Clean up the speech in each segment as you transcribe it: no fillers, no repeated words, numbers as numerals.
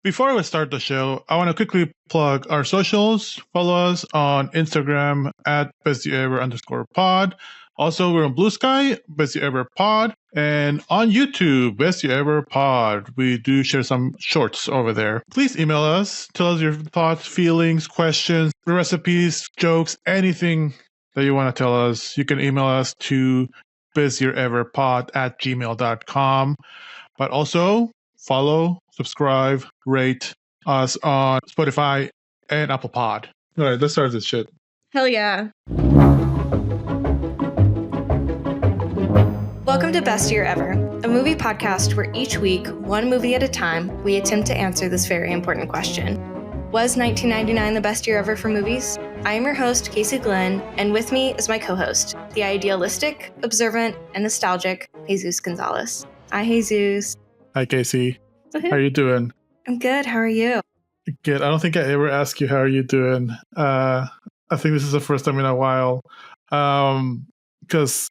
Before we start the show, I want to quickly plug our socials. Follow us on Instagram at bestyever_pod. Also, we're on Blue Sky, Best You Ever Pod, and on YouTube, Best You Ever Pod. We do share some shorts over there. Please email us. Tell us your thoughts, feelings, questions, recipes, jokes, anything that you want to tell us. You can email us to bestyeverpod@gmail.com. But also, follow, subscribe, rate us on Spotify and Apple Pod. All right, let's start this shit. Hell yeah. Welcome to Best Year Ever, a movie podcast where each week, one movie at a time, we attempt to answer this very important question. Was 1999 the best year ever for movies? I am your host, Casey Glenn, and with me is my co-host, the idealistic, observant, and nostalgic Jesus Gonzalez. Hi, Jesus. Hi, Casey. How are you doing? I'm good. How are you? Good. I don't think I ever asked you how are you doing. I think this is the first time in a while, because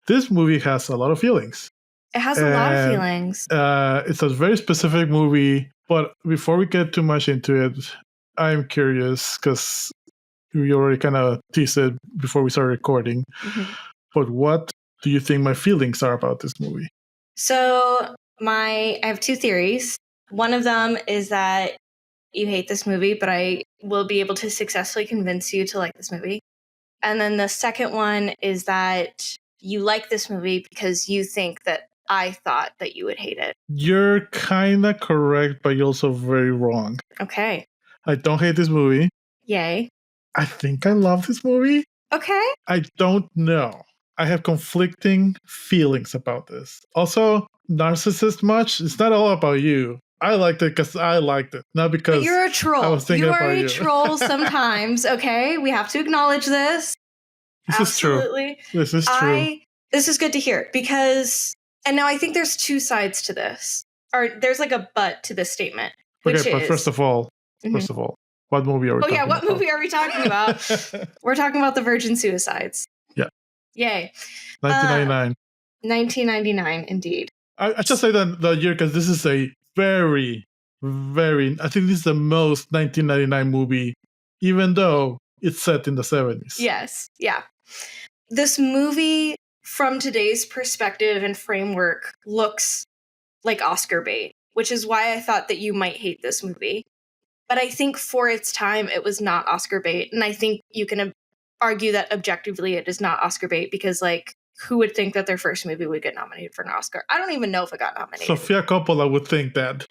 this movie has a lot of feelings. It has a lot of feelings. It's a very specific movie, but before we get too much into it, I'm curious because we already kind of teased it before we started recording. Mm-hmm. But what do you think my feelings are about this movie? So I have two theories. One of them is that you hate this movie, but I will be able to successfully convince you to like this movie. And then the second one is that you like this movie because you think that I thought that you would hate it. You're kind of correct, but you're also very wrong. Okay. I don't hate this movie. Yay. I think I love this movie. Okay. I don't know. I have conflicting feelings about this. Also, narcissist much. It's not all about you. I liked it because I liked it, not because but you're a troll. I was thinking about you. You are a troll sometimes, okay? We have to acknowledge this. This Absolutely. is true. This is true. This is good to hear because, and now I think there's two sides to this. Or there's like a but to this statement. Okay, but first of all, what movie are we talking about? What movie are we talking about? We're talking about the Virgin Suicides. Yeah. Yay. 1999. 1999, indeed. I just say that the year because this is a very, very, I think this is the most 1999 movie, even though it's set in the 70s. Yes. Yeah. This movie, from today's perspective and framework, looks like Oscar bait, which is why I thought that you might hate this movie. But I think for its time, it was not Oscar bait. And I think you can argue that objectively it is not Oscar bait because, like, who would think that their first movie would get nominated for an Oscar? I don't even know if it got nominated. Sofia Coppola would think that.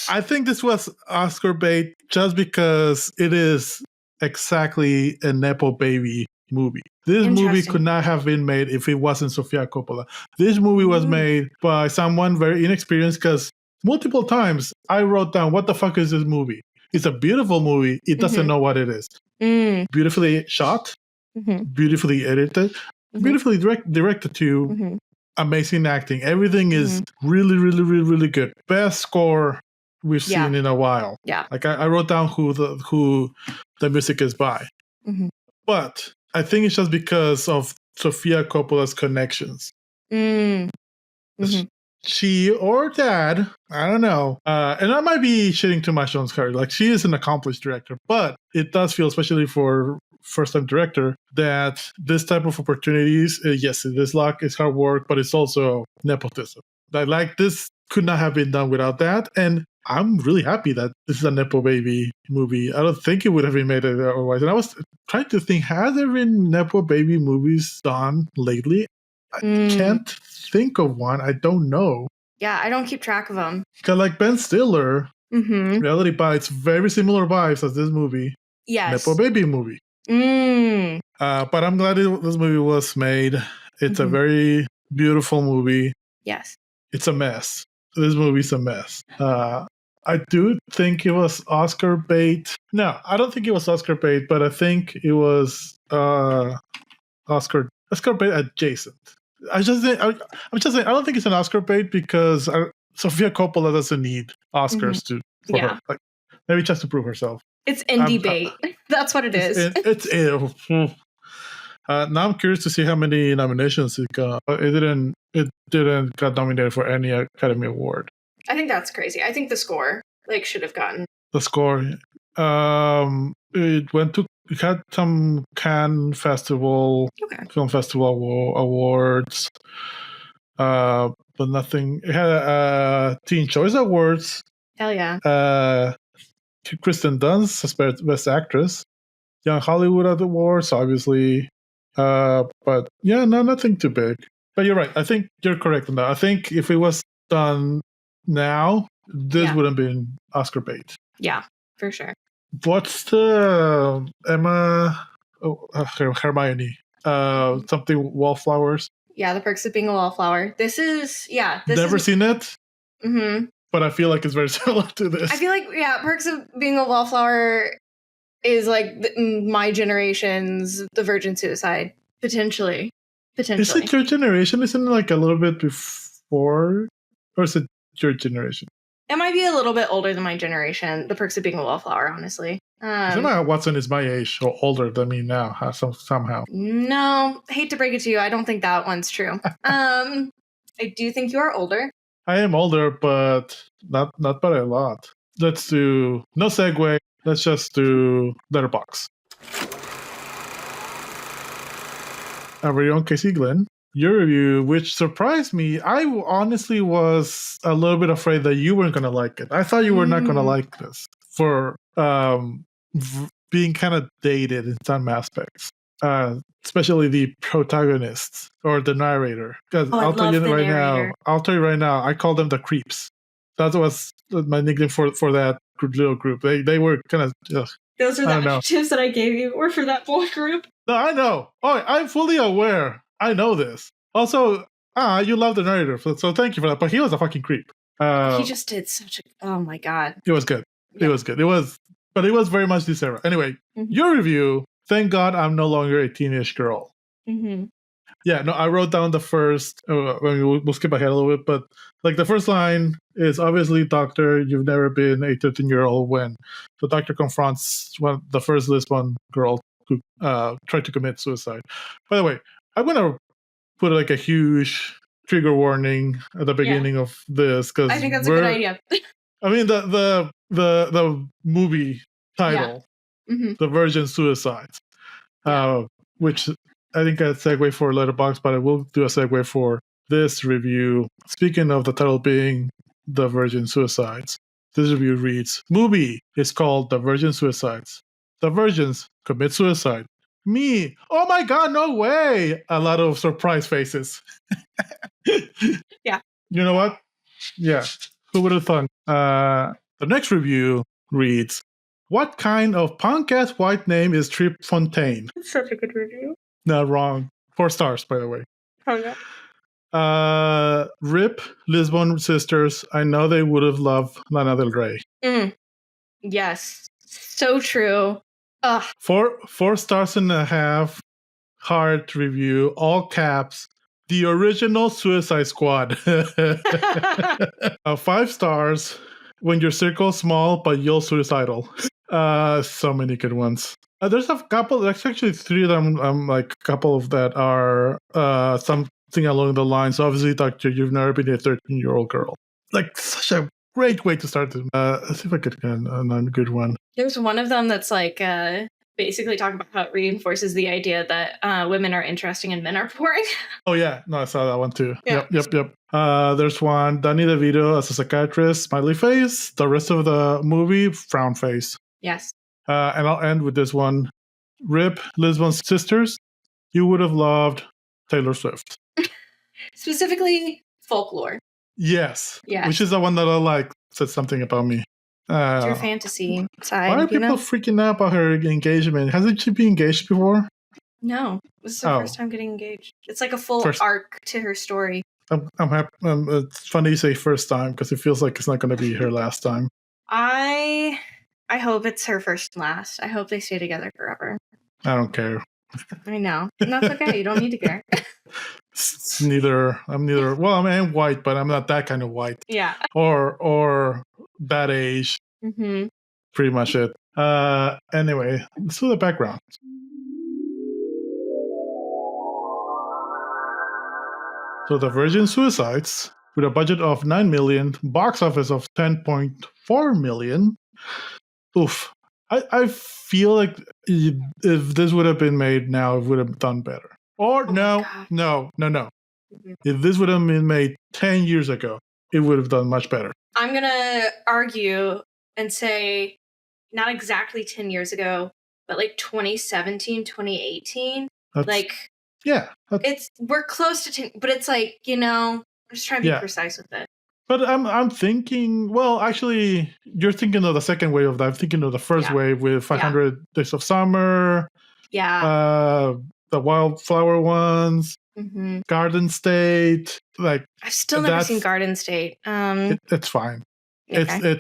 I think this was Oscar bait just because it is exactly a Nepo baby movie. This movie could not have been made if it wasn't Sofia Coppola. This movie was made by someone very inexperienced because multiple times I wrote down, what the fuck is this movie? It's a beautiful movie. It doesn't know what it is. Beautifully shot, beautifully edited, beautifully directed to, amazing acting. Everything is really, really, really, really good. Best score we've seen in a while. Yeah. Like I wrote down who the music is by. But I think it's just because of Sofia Coppola's connections. She or dad, I don't know. And I might be shitting too much on her. Like, she is an accomplished director, but it does feel, especially for first-time director, that this type of opportunities, yes, it is luck, it's hard work, but it's also nepotism. Like this could not have been done without that. And I'm really happy that this is a Nepo Baby movie. I don't think it would have been made otherwise. And I was trying to think, has there been Nepo Baby movies done lately? I can't think of one. I don't know. Yeah, I don't keep track of them. Because like Ben Stiller, Reality Bites, very similar vibes as this movie. Yes. Nepo Baby movie. But I'm glad this movie was made. It's a very beautiful movie. Yes. It's a mess. This movie's a mess. I do think it was Oscar bait. No, I don't think it was Oscar bait, but I think it was Oscar bait adjacent. I'm just saying, I don't think it's an Oscar bait because Sofia Coppola doesn't need Oscars for her. Like, maybe just to prove herself. It's indie bait. That's what it is. Now I'm curious to see how many nominations it got. It didn't get nominated for any Academy Award. I think that's crazy. I think the score should have gotten the score. It had some Cannes Festival, Film Festival awards, but nothing. It had Teen Choice Awards. Hell yeah. Kristen Dunst as Best Actress. Young Hollywood Awards, obviously. But yeah, no, nothing too big. But you're right. I think you're correct on that. I think if it was done now, this would have been Oscar bait. Yeah, for sure. What's the Hermione? Something Wallflowers. Yeah, The Perks of Being a Wallflower. This is never seen it. Mm-hmm. But I feel like it's very similar to this. I feel like Perks of Being a Wallflower is like my generation's The Virgin Suicide, potentially. Is it your generation? Isn't it like a little bit before, or is it your generation? It might be a little bit older than my generation. The Perks of Being a Wallflower, honestly. Emma Watson is my age or older than me now, somehow. No, hate to break it to you, I don't think that one's true. I do think you are older. I am older, but not by a lot. Let's do no segue. Let's just do Letterboxd. Our very own Casey Glenn, your review, which surprised me. I honestly was a little bit afraid that you weren't going to like it. I thought you were not going to like this for being kind of dated in some aspects, especially the protagonist or the narrator. Because I'll tell you right now, I call them the creeps. That was my nickname for that little group. They were kind of. Those are the adjectives that I gave you, or for that whole group. No, I know. Oh, I'm fully aware. I know this. Also, you love the narrator, so thank you for that. But he was a fucking creep. He just did such a. Oh my god. It was good. Yeah. It was good. But it was very much this era. Anyway, your review. Thank God I'm no longer a teenage girl. Mm-hmm. Yeah, no, I wrote down the first. We'll skip ahead a little bit, but like the first line is obviously, "Doctor, you've never been a 13-year-old." When the doctor confronts the first Lisbon girl who tried to commit suicide. By the way, I'm gonna put like a huge trigger warning at the beginning of this because I think that's a good idea. I mean the movie title, The Virgin Suicides, which I think a segue for Letterboxd, but I will do a segue for this review. Speaking of the title being The Virgin Suicides, this review reads, movie is called The Virgin Suicides. The virgins commit suicide. Me. Oh my God, no way. A lot of surprise faces. Yeah. You know what? Yeah. Who would have thought? The next review reads, what kind of punk-ass white name is Trip Fontaine? That's such a good review. Not wrong. 4 stars, by the way. Oh, yeah. RIP Lisbon sisters. I know they would have loved Lana Del Rey. Yes. So true. Ugh. 4 stars and a half. Heart review. All caps. The original Suicide Squad. 5 stars. When your circle's small, but you're suicidal. So many good ones. There's a couple. There's actually 3 of them. Like a couple of that are something along the lines. Obviously, Doctor, you've never been a 13-year-old girl. Like such a great way to start this. Let's see if I could get a good one. There's one of them that's like basically talking about how it reinforces the idea that women are interesting and men are boring. Oh yeah, no, I saw that one too. Yeah. Yep. There's one. Danny DeVito as a psychiatrist, smiley face. The rest of the movie, frown face. Yes. And I'll end with this one. RIP Lisbon sisters. You would have loved Taylor Swift. Specifically, folklore. Yes. Which is the one that I like. Said something about me. It's your fantasy side. Why are people freaking out about her engagement? Hasn't she been engaged before? No. This is her first time getting engaged. It's like a full arc to her story. I'm happy. It's funny you say first time because it feels like it's not going to be her last time. I hope it's her first and last. I hope they stay together forever. I don't care. I know. And that's okay. You don't need to care. I'm neither. Well, I'm white, but I'm not that kind of white. Yeah. Or that age. Mm-hmm. Pretty much it. Anyway, let's do the background. So The Virgin Suicides with a budget of $9 million, box office of $10.4 million. Oof. I feel like if this would have been made now, it would have done better. Or no. Mm-hmm. If this would have been made 10 years ago, it would have done much better. I'm going to argue and say not exactly 10 years ago, but like 2017, 2018. We're close to 10, but it's like, I'm just trying to be precise with it. But I'm thinking, well, actually, you're thinking of the second wave of that. I'm thinking of the first wave with 500 Days of Summer. Yeah. The Wildflower ones. Mm-hmm. Garden State. Like I've still never seen Garden State. It's fine. Okay.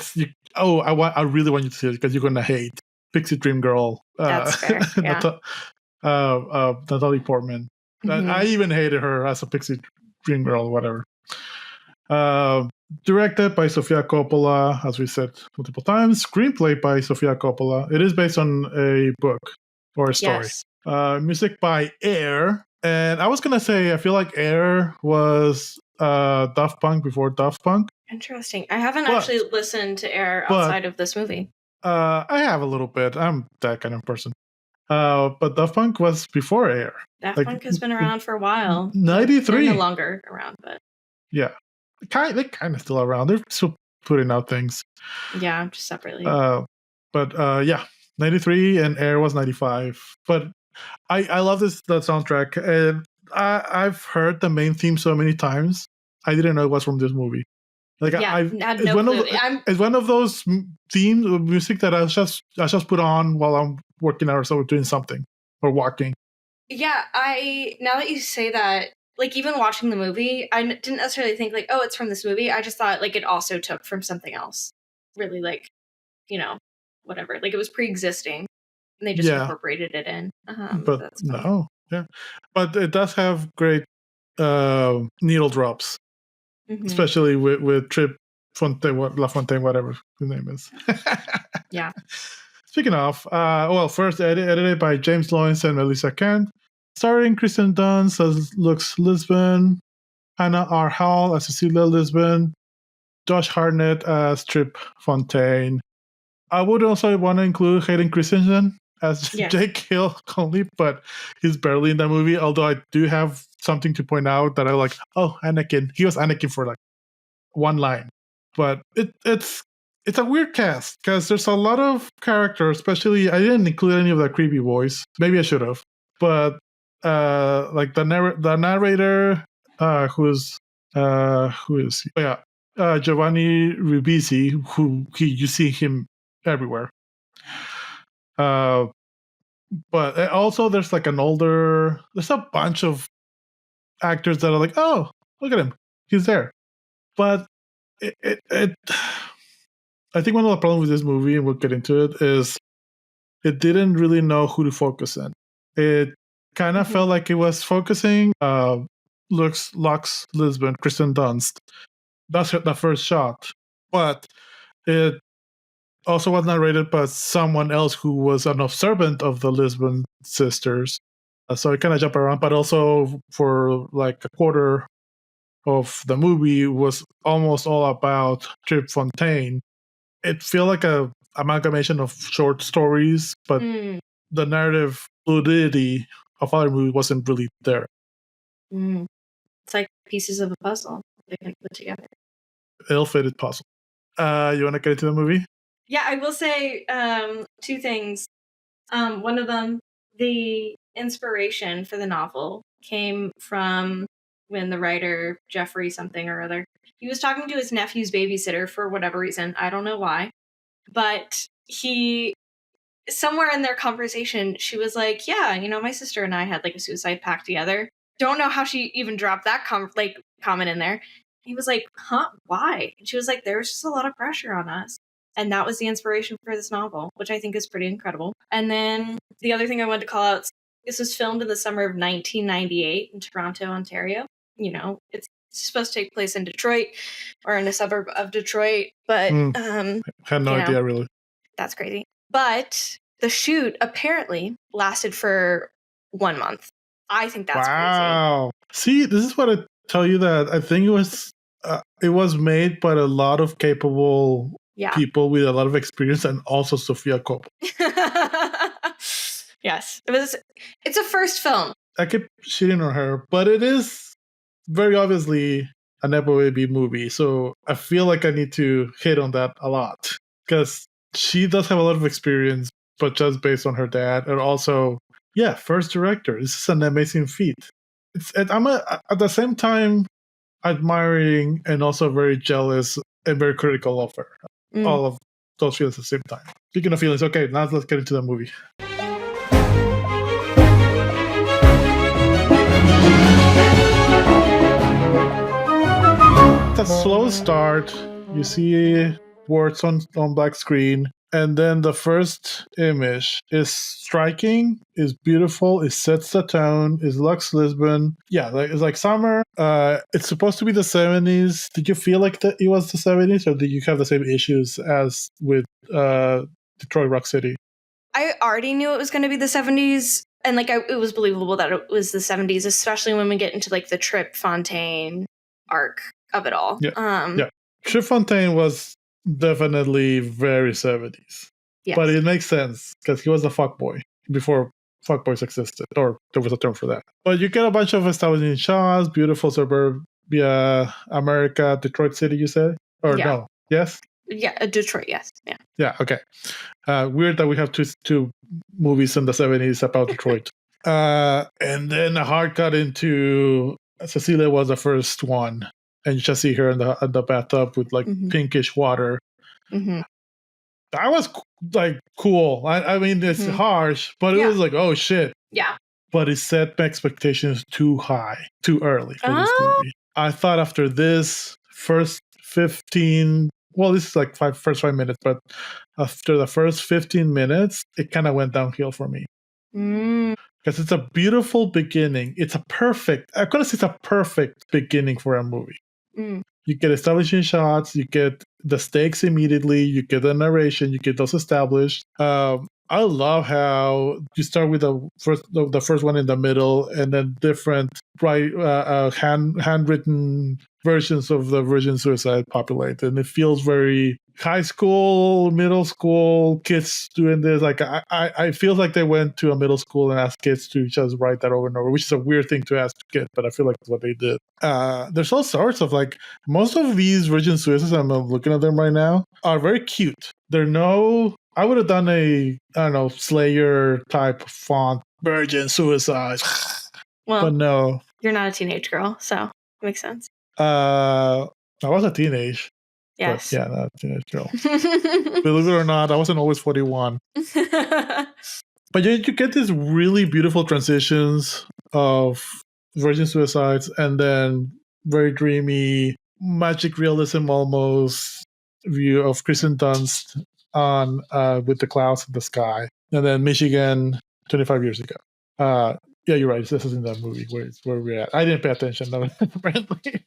I really want you to see it because you're gonna hate Pixie Dream Girl. That's fair. Yeah. Natalie Portman. Mm-hmm. I even hated her as a Pixie Dream Girl or whatever. Directed by Sofia Coppola, as we said multiple times. Screenplay by Sofia Coppola. It is based on a book or a story. Yes. Music by Air. And I was going to say, I feel like Air was Daft Punk before Daft Punk. Interesting. I haven't actually listened to Air outside of this movie. I have a little bit. I'm that kind of person. But Daft Punk was before Air. Daft Punk has been around for a while. 93. They're no longer around, but... Yeah. They're kind of still around. They're still putting out things. Yeah, just separately. 93 and Air was 95. But I love that soundtrack. And I've heard the main theme so many times. I didn't know it was from this movie. Like I had no clue. It's one of those themes of music that I just put on while I'm working out or so doing something or walking. Yeah, now that you say that, like even watching the movie, I didn't necessarily think like, oh, it's from this movie. I just thought like it also took from something else. Really, like, whatever. Like it was pre-existing, and they just incorporated it in. But that's no, but it does have great needle drops, especially with Trip LaFontaine, whatever his name is. Yeah. Speaking of, first edited by James Lawrence and Melissa Kent, starring Kristen Dunst as Lux Lisbon, Hannah R. Hall as Cecilia Lisbon, Josh Hartnett as Trip Fontaine. I would also want to include Hayden Christensen as Jake Hill only, but he's barely in that movie. Although I do have something to point out that I like. Oh, Anakin. He was Anakin for like one line, but it's a weird cast because there's a lot of characters. Especially, I didn't include any of the creepy boys. Maybe I should have, but like the narrator, who is he? Oh, yeah, Giovanni Ribisi, you see him everywhere. But also there's like there's a bunch of actors that are like, oh, look at him, he's there. But I think one of the problems with this movie, and we'll get into it, is it didn't really know who to focus on. It kind of felt like it was focusing Lux Lisbon, Kristen Dunst. That's the first shot. But it also was narrated by someone else who was an observant of the Lisbon sisters. So it kind of jumped around, but also for like a quarter of the movie was almost all about Trip Fontaine. It felt like a amalgamation of short stories, but the narrative fluidity of other movie wasn't really there. It's like pieces of a puzzle they can put together. Ill-fitted puzzle. You want to get into the movie? Yeah, I will say two things. One of them, the inspiration for the novel came from when the writer, Jeffrey something or other, he was talking to his nephew's babysitter for whatever reason. I don't know why. But somewhere in their conversation, she was like, yeah, my sister and I had like a suicide pact together. Don't know how she even dropped that comment in there. He was like, huh, why? And she was like, there was just a lot of pressure on us. And that was the inspiration for this novel, which I think is pretty incredible. And then the other thing I wanted to call out, this was filmed in the summer of 1998 in Toronto, Ontario. It's supposed to take place in Detroit or in a suburb of Detroit, but had no idea, really. That's crazy. But the shoot apparently lasted for 1 month. I think that's crazy. See, this is what I tell you, that I think it was it was made by a lot of capable people with a lot of experience, and also Sofia Coppola. Yes, it's a first film. I keep shitting on her, but it is very obviously a Nepo Baby movie, so I feel like I need to hit on that a lot, because she does have a lot of experience, but just based on her dad, and also, first director. This is an amazing feat. I'm at the same time admiring and also very jealous and very critical of her. All of those feelings at the same time. Speaking of feelings, okay, now let's get into the movie. It's a slow start. You see words on black screen, and then the first image is striking, is beautiful, it sets the tone, is Lux Lisbon. Yeah, it's like summer. It's supposed to be the 70s. Did you feel like it was the 70s, or did you have the same issues as with Detroit Rock City? I already knew it was going to be the 70s, and it was believable that it was the 70s, especially when we get into like the Trip Fontaine arc of it all. Yeah. Trip Fontaine was definitely very 70s. Yes. But it makes sense because he was a fuckboy before fuckboys existed, or there was a term for that. But you get a bunch of establishing shots, beautiful suburbia, America, Detroit City, you said? Or no? Yes? Yeah, Detroit, yes. Yeah. Yeah, okay. Weird that we have two movies in the 70s about Detroit. And then a hard cut into Cecilia was the first one. And you just see her in the bathtub with like pinkish water. Mm-hmm. That was like cool. I mean, it's harsh, but it was like, oh shit. Yeah. But it set my expectations too high, too early for this movie. I thought after this first 15, well, this is like first 5 minutes, but after the first 15 minutes, it kind of went downhill for me. Because it's a beautiful beginning. I could say it's a perfect beginning for a movie. You get establishing shots, you get the stakes immediately, you get the narration, you get those established. I love how you start with the first one in the middle, and then different handwritten versions of the Virgin Suicide populate, and it feels very high school, middle school kids doing this. Like I feel like they went to a middle school and asked kids to just write that over and over, which is a weird thing to ask kids, but I feel like that's what they did. There's all sorts of like most of these Virgin Suicides, I'm looking at them right now, are very cute. I would have done a, I don't know, Slayer type font, Virgin Suicide. Well, but no. You're not a teenage girl, so it makes sense. I was a teenage. Yes. But, not a teenage girl. Believe it or not, I wasn't always 41. But you get these really beautiful transitions of Virgin Suicides, and then very dreamy, magic realism almost view of Kristen Dunst on with the clouds in the sky, and then Michigan 25 years ago. Yeah, you're right. This is in that movie where we're at. I didn't pay attention, apparently.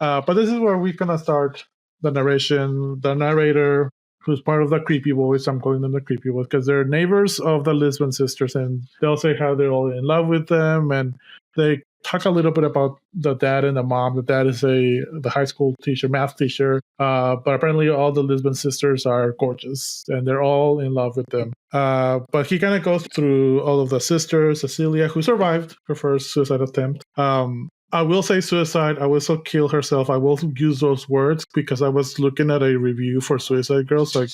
But this is where we're gonna start the narration. The narrator, who's part of the Creepy Boys, I'm calling them the Creepy Boys because they're neighbors of the Lisbon sisters, and they'll say how they're all in love with them, and they talk a little bit about the dad and the mom. The dad is the high school teacher, math teacher, but apparently all the Lisbon sisters are gorgeous, and they're all in love with them. But he kind of goes through all of the sisters. Cecilia, who survived her first suicide attempt. I will say suicide. I will also kill herself. I will use those words because I was looking at a review for Suicide Girls, like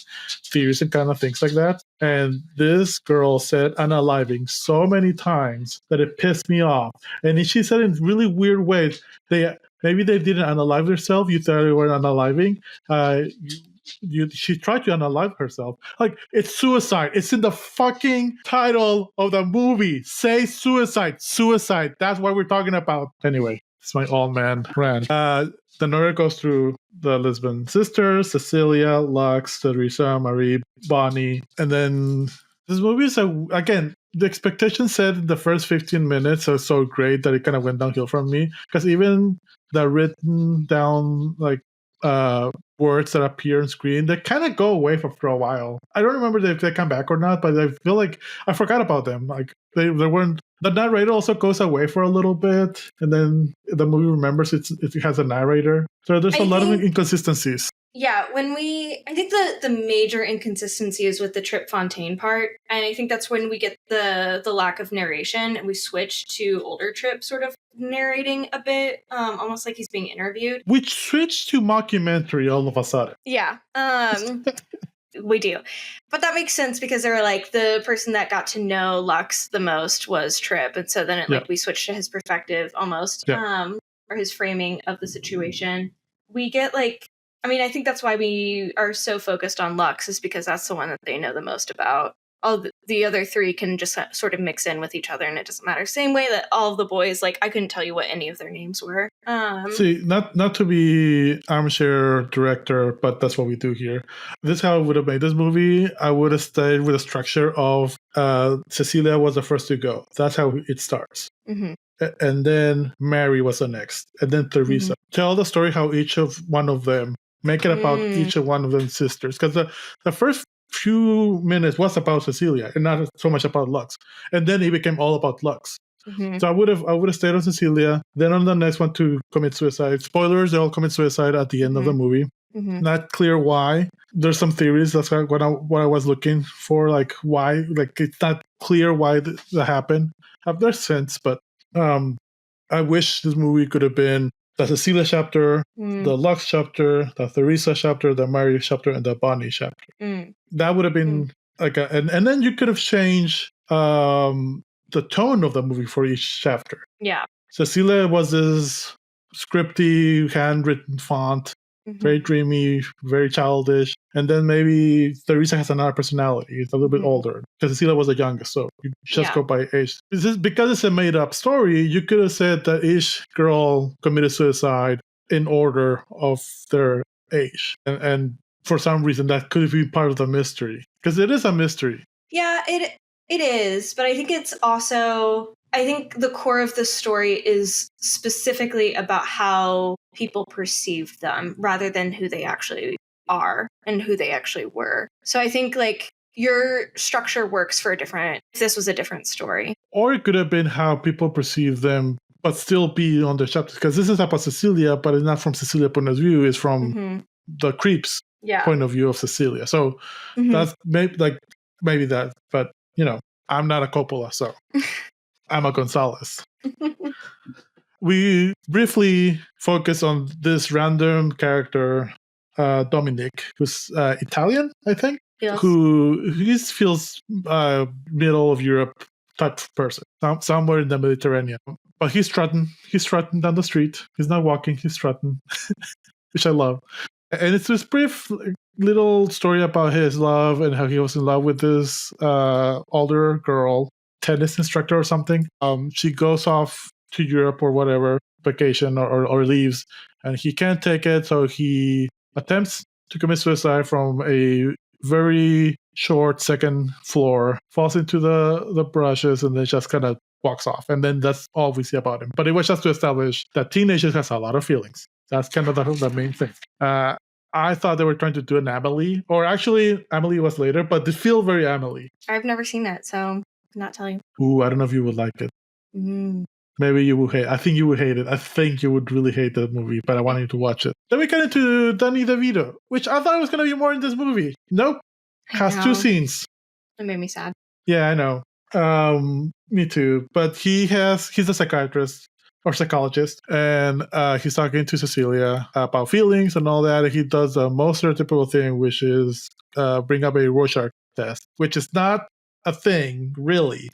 theories and kind of things like that. And this girl said unaliving so many times that it pissed me off. And she said in really weird ways. Maybe they didn't unalive themselves. You thought they were unaliving. She tried to unalive herself. Like, it's suicide. It's in the fucking title of the movie. Say suicide. Suicide. That's what we're talking about. Anyway, it's my old man rant. The narrator goes through the Lisbon sisters, Cecilia, Lux, Teresa, Marie, Bonnie. And then this movie is, again, the expectation set in the first 15 minutes are so great that it kind of went downhill from me. Because even the written down, like, words that appear on screen that kind of go away for a while. I don't remember if they come back or not, but I feel like I forgot about them. Like they weren't. The narrator also goes away for a little bit, and then the movie remembers it has a narrator. So there's a lot of inconsistencies. Yeah, I think the major inconsistency is with the Trip Fontaine part, and I think that's when we get the lack of narration, and we switch to older Trip sort of narrating a bit, almost like he's being interviewed. We switched to mockumentary all of a sudden. Yeah, we do. But that makes sense because they were like, the person that got to know Lux the most was Trip, and so then we switched to his perspective almost, or his framing of the situation. We get I think that's why we are so focused on Lux, is because that's the one that they know the most about. All the other three can just sort of mix in with each other, and it doesn't matter. Same way that all of the boys, I couldn't tell you what any of their names were. See, not to be armchair director, but that's what we do here. This is how I would have made this movie. I would have stayed with the structure of Cecilia was the first to go. That's how it starts. Mm-hmm. And then Mary was the next. And then Teresa. Mm-hmm. Tell the story how each of one of them, make it about each of one of them sisters. Because the first few minutes was about Cecilia and not so much about Lux. And then it became all about Lux. Mm-hmm. So I would have stayed on Cecilia. Then on the next one to commit suicide. Spoilers, they all commit suicide at the end of the movie. Mm-hmm. Not clear why. There's some theories. That's what I was looking for. Why? It's not clear why that happened. Have their sense, but I wish this movie could have been the Cecilia chapter, the Lux chapter, the Teresa chapter, the Mary chapter, and the Bonnie chapter. That would have been and then you could have changed the tone of the movie for each chapter. Yeah. Cecilia was this scripty, handwritten font, very dreamy, very childish. And then maybe Teresa has another personality. It's a little bit older. Because Cecilia was the youngest, so you just go by age. Because it's a made-up story, you could have said that each girl committed suicide in order of their age. And for some reason, that could be part of the mystery. Because it is a mystery. Yeah, it is. But I think it's also... I think the core of the story is specifically about how people perceive them rather than who they actually are and who they actually were. So I think your structure works for if this was a different story. Or it could have been how people perceive them, but still be on the chapter. Because this is about Cecilia, but it's not from Cecilia's point of view. It's from the creep's point of view of Cecilia. So that's maybe that. But, I'm not a Coppola, so... I'm a Gonzalez. We briefly focus on this random character, Dominic, who's Italian, I think, who feels middle of Europe type of person, somewhere in the Mediterranean. But he's strutting down the street. He's not walking, he's strutting, which I love. And it's this brief little story about his love and how he was in love with this older girl, tennis instructor or something. She goes off to Europe or whatever, vacation or leaves, and he can't take it, so he attempts to commit suicide from a very short second floor, falls into the brushes, and then just kind of walks off. And then that's all we see about him. But it was just to establish that teenagers has a lot of feelings. That's kind of the main thing. I thought they were trying to do an Amelie, or actually Amelie was later, but they feel very Amelie. I've never seen it, so... not telling. Ooh, I don't know if you would like it. Maybe you would hate it. I think you would hate it. I think you would really hate that movie, but I want you to watch it. Then we get into Danny DeVito, which I thought was going to be more in this movie. Nope. Has 2 scenes. It made me sad. Yeah, I know. Me too. But he's a psychiatrist or psychologist, and he's talking to Cecilia about feelings and all that. And he does the most stereotypical thing, which is bring up a Rorschach test, which is not a thing, really.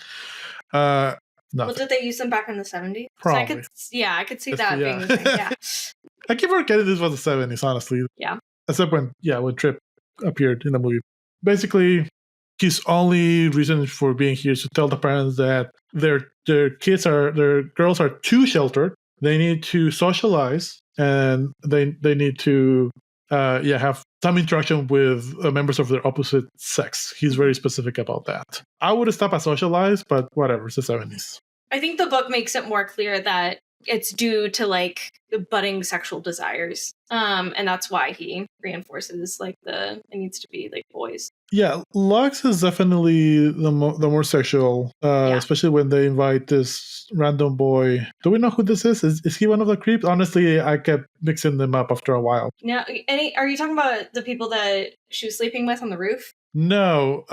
Well, did they use them back in the 70s? Probably. So I could see that being the thing, yeah. I keep forgetting this was the 70s, honestly. Yeah. Except when Tripp appeared in the movie. Basically, his only reason for being here is to tell the parents that their girls are too sheltered. They need to socialize, and they need to have some interaction with members of their opposite sex. He's very specific about that. I would have stopped at socialize, but whatever, it's the 70s. I think the book makes it more clear that it's due to like the budding sexual desires. And that's why he reinforces like it needs to be like boys. Yeah, Lux is definitely the more sexual, especially when they invite this random boy. Do we know who this is? Is he one of the creeps? Honestly, I kept mixing them up after a while. Now, are you talking about the people that she was sleeping with on the roof? No,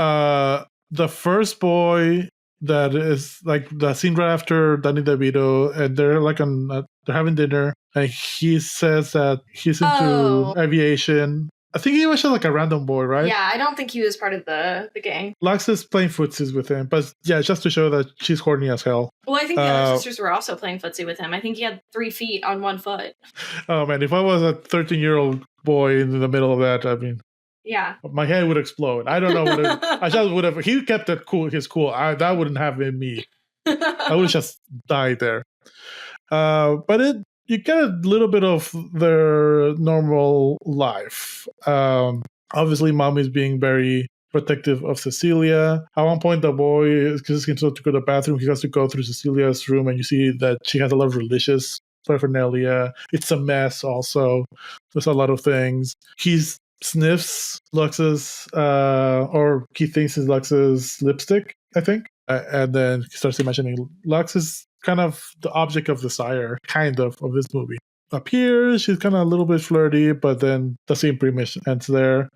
the first boy that is like the scene right after Danny DeVito, and they're like they're having dinner, and he says that he's into aviation. I think he was just like a random boy, right? Yeah, I don't think he was part of the gang. Lux is playing footsies with him, but yeah, just to show that she's horny as hell. Well, I think the other sisters were also playing footsie with him. I think he had 3 feet on 1 foot. Oh man, if I was a 13-year-old boy in the middle of that, I mean, yeah, my head would explode. I don't know. I just would have. He kept it cool. His cool. That wouldn't have been me. I would have just died there. But you get a little bit of their normal life. Obviously, mom is being very protective of Cecilia. At one point, the boy, because he's to go to the bathroom, he has to go through Cecilia's room, and you see that she has a lot of religious paraphernalia. It's a mess. Also, there's a lot of things. He sniffs Lux's, or he thinks is Lux's lipstick, I think. And then he starts imagining Lux is kind of the object of desire, kind of this movie. Up here, she's kind of a little bit flirty, but then the scene pretty much ends there.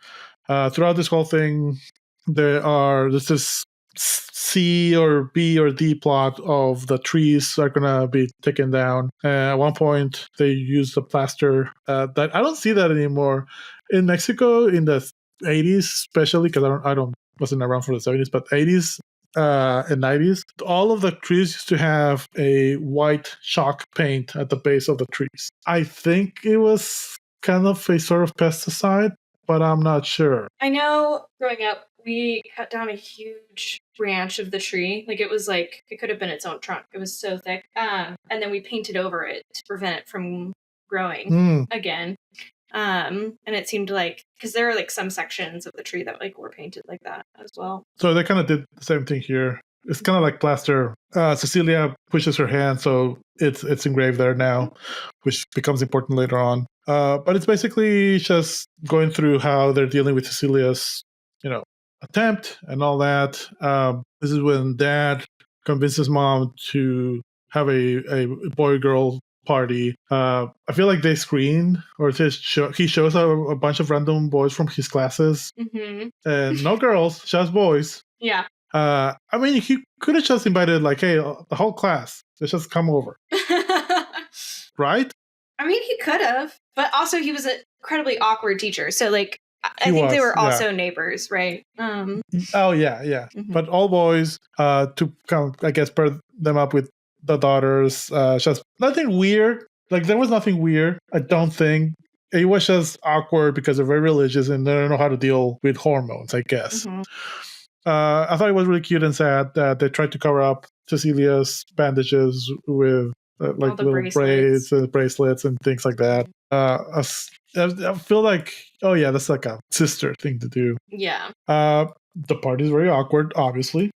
Throughout this whole thing, there's this C or B or D plot of the trees are gonna be taken down. At one point, they use the plaster. That I don't see that anymore in Mexico in the 80s, especially because I wasn't around for the 70s, but 80s. And 90s, all of the trees used to have a white chalk paint at the base of the trees. I think it was kind of a sort of pesticide, but I'm not sure. I know growing up, we cut down a huge branch of the tree. Like it was like, it could have been its own trunk. It was so thick. And then we painted over it to prevent it from growing again. And it seemed like, because there are like some sections of the tree that like were painted like that as well. So they kind of did the same thing here. It's kind of like plaster. Cecilia pushes her hand, so it's engraved there now, which becomes important later on. But it's basically just going through how they're dealing with Cecilia's, attempt and all that. This is when Dad convinces Mom to have a boy-girl party. I feel like they screen, or he shows a bunch of random boys from his classes, and no girls, just boys. Yeah. I mean, he could have just invited like, hey, the whole class, let's just come over, right? I mean, he could have, but also he was an incredibly awkward teacher, so like I think they were also neighbors, right? Oh yeah. But all boys, to kind of, I guess, pair them up with the daughters. Just nothing weird. Like there was nothing weird. I don't think it was just awkward because they're very religious and they don't know how to deal with hormones, I guess. I thought it was really cute and sad that they tried to cover up Cecilia's bandages with like little braids and bracelets and things like that. I feel like, oh yeah, that's like a sister thing to do. Yeah. The party is very awkward, obviously.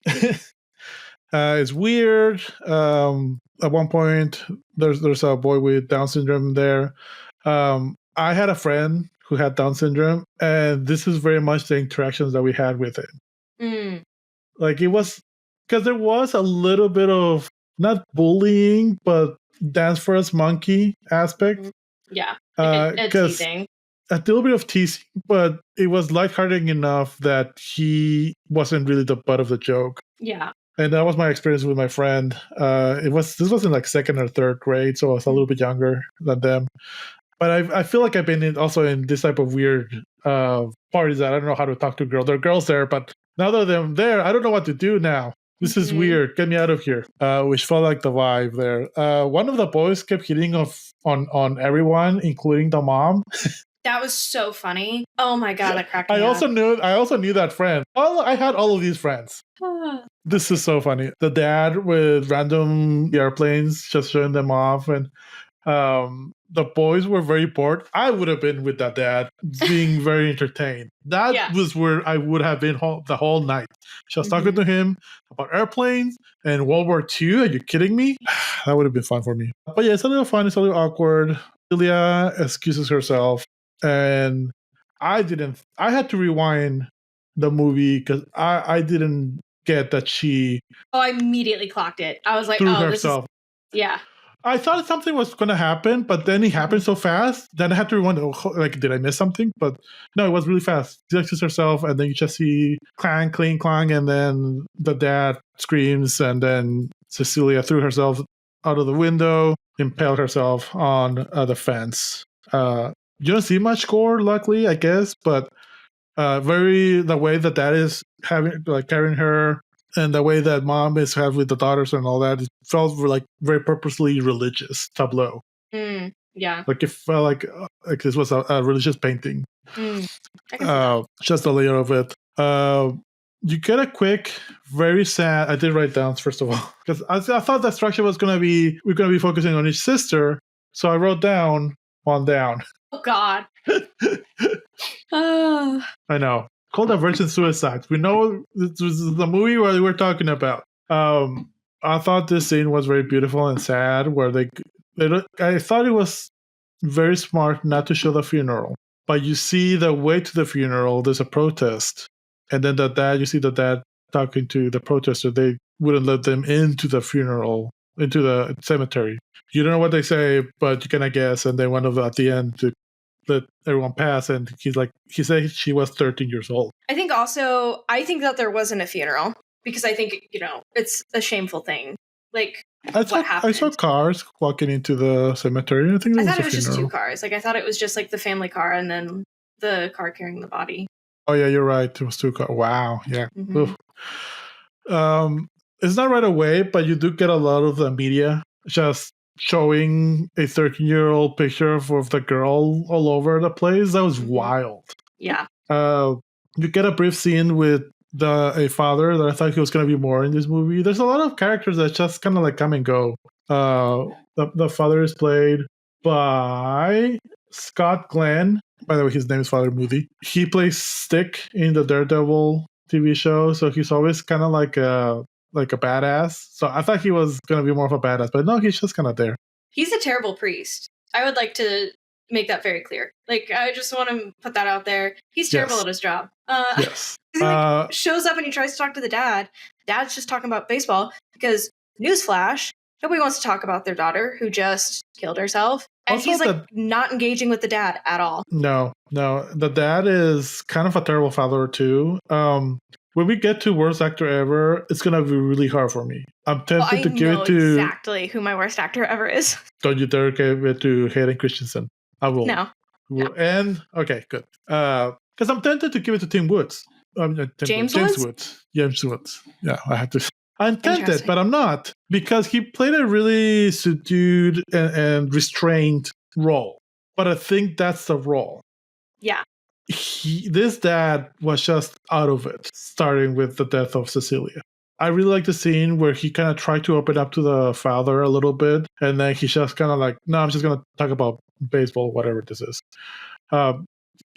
It's weird. At one point, there's a boy with Down syndrome there. I had a friend who had Down syndrome, and this is very much the interactions that we had with it. Like it was, because there was a little bit of not bullying, but dance for us monkey aspect. Yeah, like a teasing. A little bit of teasing, but it was lighthearted enough that he wasn't really the butt of the joke. Yeah. And that was my experience with my friend. This was in like 2nd or 3rd grade, so I was a little bit younger than them. But I feel like I've been also in this type of weird parties that I don't know how to talk to girls. There are girls there, but now that I'm there, I don't know what to do now. This is weird. Get me out of here. Which felt like the vibe there. One of the boys kept hitting on everyone, including the mom. That was so funny. Oh my god, that cracked me up. I also knew that friend. I had all of these friends. This is so funny. The dad with random airplanes just showing them off, and The boys were very bored. I would have been with that dad, being very entertained. That was where I would have been the whole night. Just talking to him about airplanes and World War II. Are you kidding me? That would have been fun for me. But yeah, it's a little fun. It's a little awkward. Celia excuses herself, and I had to rewind the movie because I didn't get that she. Oh, I immediately clocked it. I was like, threw herself. Yeah. I thought something was going to happen, but then it happened so fast. Then I had to rewind. Like, did I miss something? But no, it was really fast. She excuses herself, and then you just see clang, cling, clang, and then the dad screams, and then Cecilia threw herself out of the window, impaled herself on the fence. You don't see much gore, luckily, I guess, but the way that dad is carrying her, and the way that mom is having with the daughters and all that, it felt like very purposely religious tableau. Yeah. Like it felt like this was a religious painting. Just a layer of it. You get a quick, very sad. I did write down first of all because I thought the structure was we're gonna be focusing on each sister. So I wrote down one down. Oh God. I know. Called Virgin Suicides. We know this is the movie where we're talking about. I thought this scene was very beautiful and sad, where I thought it was very smart not to show the funeral, but you see the way to the funeral. There's a protest, and then you see the dad talking to the protester. They wouldn't let them into the funeral, into the cemetery. You don't know what they say, but you can guess. And then at the end to let everyone pass, and he said she was 13 years old. I think that there wasn't a funeral because I think, it's a shameful thing. Like, what happened? I saw cars walking into the cemetery. I thought it was just two cars. Like, I thought it was just like the family car and then the car carrying the body. Oh yeah, you're right. It was two cars. Wow. Yeah. It's not right away, but you do get a lot of the media just showing a 13-year-old picture of the girl all over the place. That was wild. Yeah. You get a brief scene with a father that I thought he was going to be more in this movie. There's a lot of characters that just kind of like come and go. The father is played by Scott Glenn. By the way, his name is Father Moody. He plays Stick in the Daredevil TV show, so he's always kind of like a badass. So I thought he was going to be more of a badass, but no, he's just kind of there. He's a terrible priest. I would like to make that very clear. Like, I just want to put that out there. He's terrible at his job. Yes. He shows up and he tries to talk to the dad. Dad's just talking about baseball because, newsflash, nobody wants to talk about their daughter who just killed herself. And also he's not engaging with the dad at all. No. The dad is kind of a terrible father too. When we get to worst actor ever, it's going to be really hard for me. I'm tempted to give it to... exactly who my worst actor ever is. Don't you dare give it to Hayden Christensen. I will. No. And, okay, good. Because I'm tempted to give it to James Woods. James Woods. Yeah, I had to... I'm tempted, but I'm not. Because he played a really subdued and restrained role. But I think that's the role. Yeah. This dad was just out of it, starting with the death of Cecilia. I really like the scene where he kind of tried to open up to the father a little bit, and then he's just kind of like, no, I'm just going to talk about baseball, whatever this is.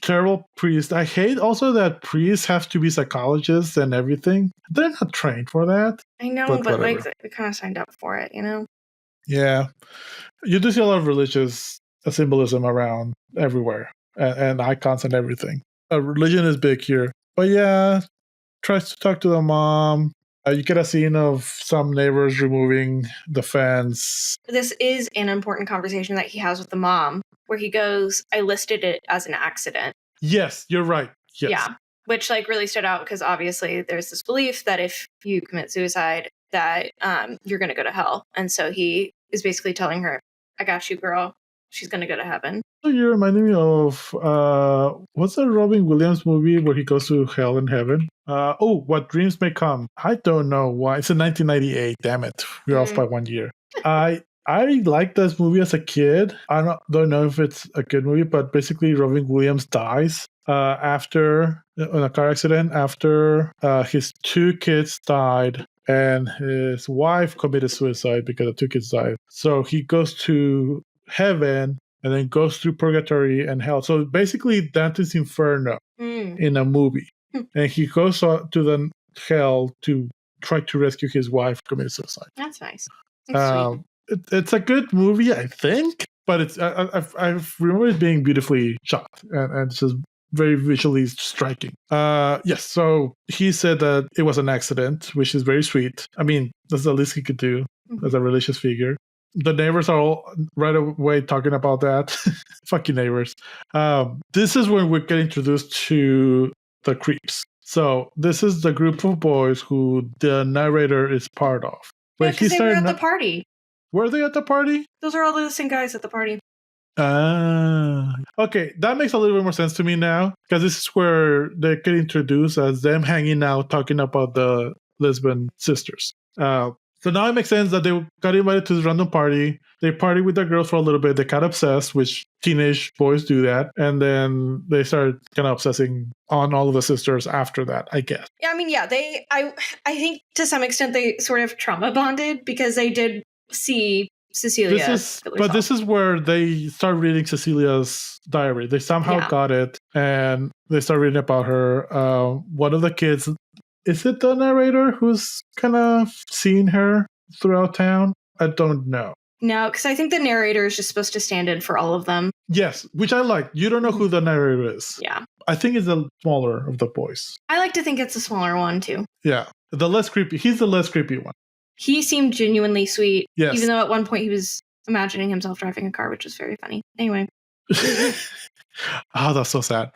Terrible priest. I hate also that priests have to be psychologists and everything. They're not trained for that. I know, but like, they kind of signed up for it, Yeah. You do see a lot of religious symbolism around everywhere. And icons and everything. Religion is big here. But yeah, tries to talk to the mom. You get a scene of some neighbors removing the fence. This is an important conversation that he has with the mom, where he goes, I listed it as an accident. Yes, you're right. Yes. Yeah, which really stood out because obviously there's this belief that if you commit suicide, that you're going to go to hell. And so he is basically telling her, I got you, girl. She's going to go to heaven. You're reminding me of, what's the Robin Williams movie where he goes to hell and heaven? What Dreams May Come. I don't know why. It's in 1998. Damn it. We're off by 1 year. I liked this movie as a kid. I don't know if it's a good movie, but basically Robin Williams dies in a car accident after his two kids died. And his wife committed suicide because the two kids died. So he goes to heaven and then goes through purgatory and hell. So basically Dante's Inferno in a movie. And he goes to the hell to try to rescue his wife who committed suicide. That's nice. That's sweet. It's a good movie, I think, but it's I remember it being beautifully shot and it's just very visually striking. Yes, so he said that it was an accident, which is very sweet. I mean, that's the least he could do as a religious figure. The neighbors are all right away talking about that. Fuck you, neighbors. This is when we get introduced to the creeps. So this is the group of boys who the narrator is part of. Yeah, because they were at the party. Were they at the party? Those are all the same guys at the party. Okay, that makes a little bit more sense to me now, because this is where they get introduced as them hanging out, talking about the lesbian sisters. So now it makes sense that they got invited to this random party. They party with the girls for a little bit. They got obsessed, which teenage boys do that. And then they started kind of obsessing on all of the sisters after that, I guess. Yeah, I mean, yeah, I think to some extent they sort of trauma bonded because they did see Cecilia. This is where they start reading Cecilia's diary. They somehow got it and they start reading about her. One of the kids, is it the narrator who's kind of seeing her throughout town? I don't know. No, because I think the narrator is just supposed to stand in for all of them. Yes, which I like. You don't know who the narrator is. Yeah. I think it's the smaller of the boys. I like to think it's the smaller one, too. Yeah. The less creepy. He's the less creepy one. He seemed genuinely sweet. Yes. Even though at one point he was imagining himself driving a car, which was very funny. Anyway. Oh, that's so sad.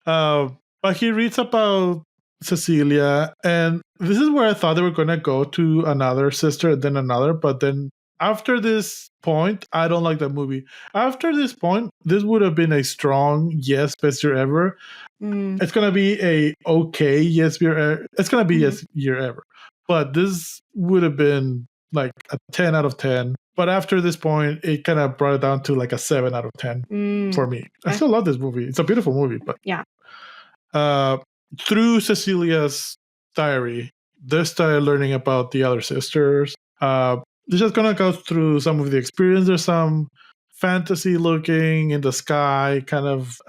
But he reads about Cecilia, and this is where I thought they were going to go to another sister and then another, but then after this point, I don't like that movie. After this point, this would have been a strong yes, best year ever. It's going to be a okay yes year. It's going to be yes year ever. But this would have been like a 10 out of 10. But after this point, it kind of brought it down to like a 7 out of 10 for me. I still love this movie. It's a beautiful movie. But yeah. Through Cecilia's diary, they started learning about the other sisters. They're just going to go through some of the experience. There's some fantasy looking in the sky kind of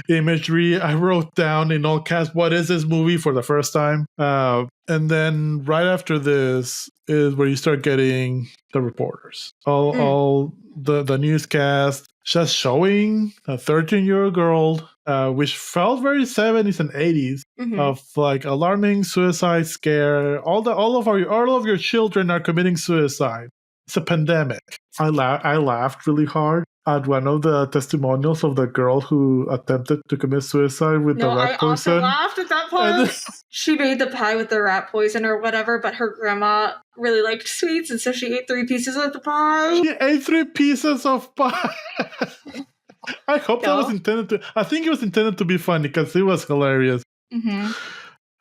imagery. I wrote down in all caps, what is this movie for the first time? And then right after this is where you start getting the reporters. All the newscast just showing a 13-year-old girl, which felt very 70s and 80s of like alarming suicide scare. All of your children are committing suicide. It's a pandemic. I laughed really hard at one of the testimonials of the girl who attempted to commit suicide with the rat poison. I also laughed at that part. She made the pie with the rat poison or whatever, but her grandma really liked sweets, and so she ate 3 pieces of the pie. She ate 3 pieces of pie. I hope that was intended to... I think it was intended to be funny because it was hilarious. It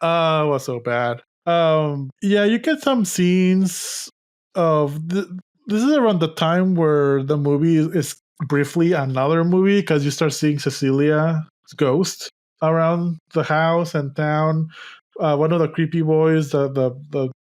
was so bad. Yeah, you get some scenes of... This is around the time where the movie is briefly another movie because you start seeing Cecilia's ghost around the house and town. One of the creepy boys, the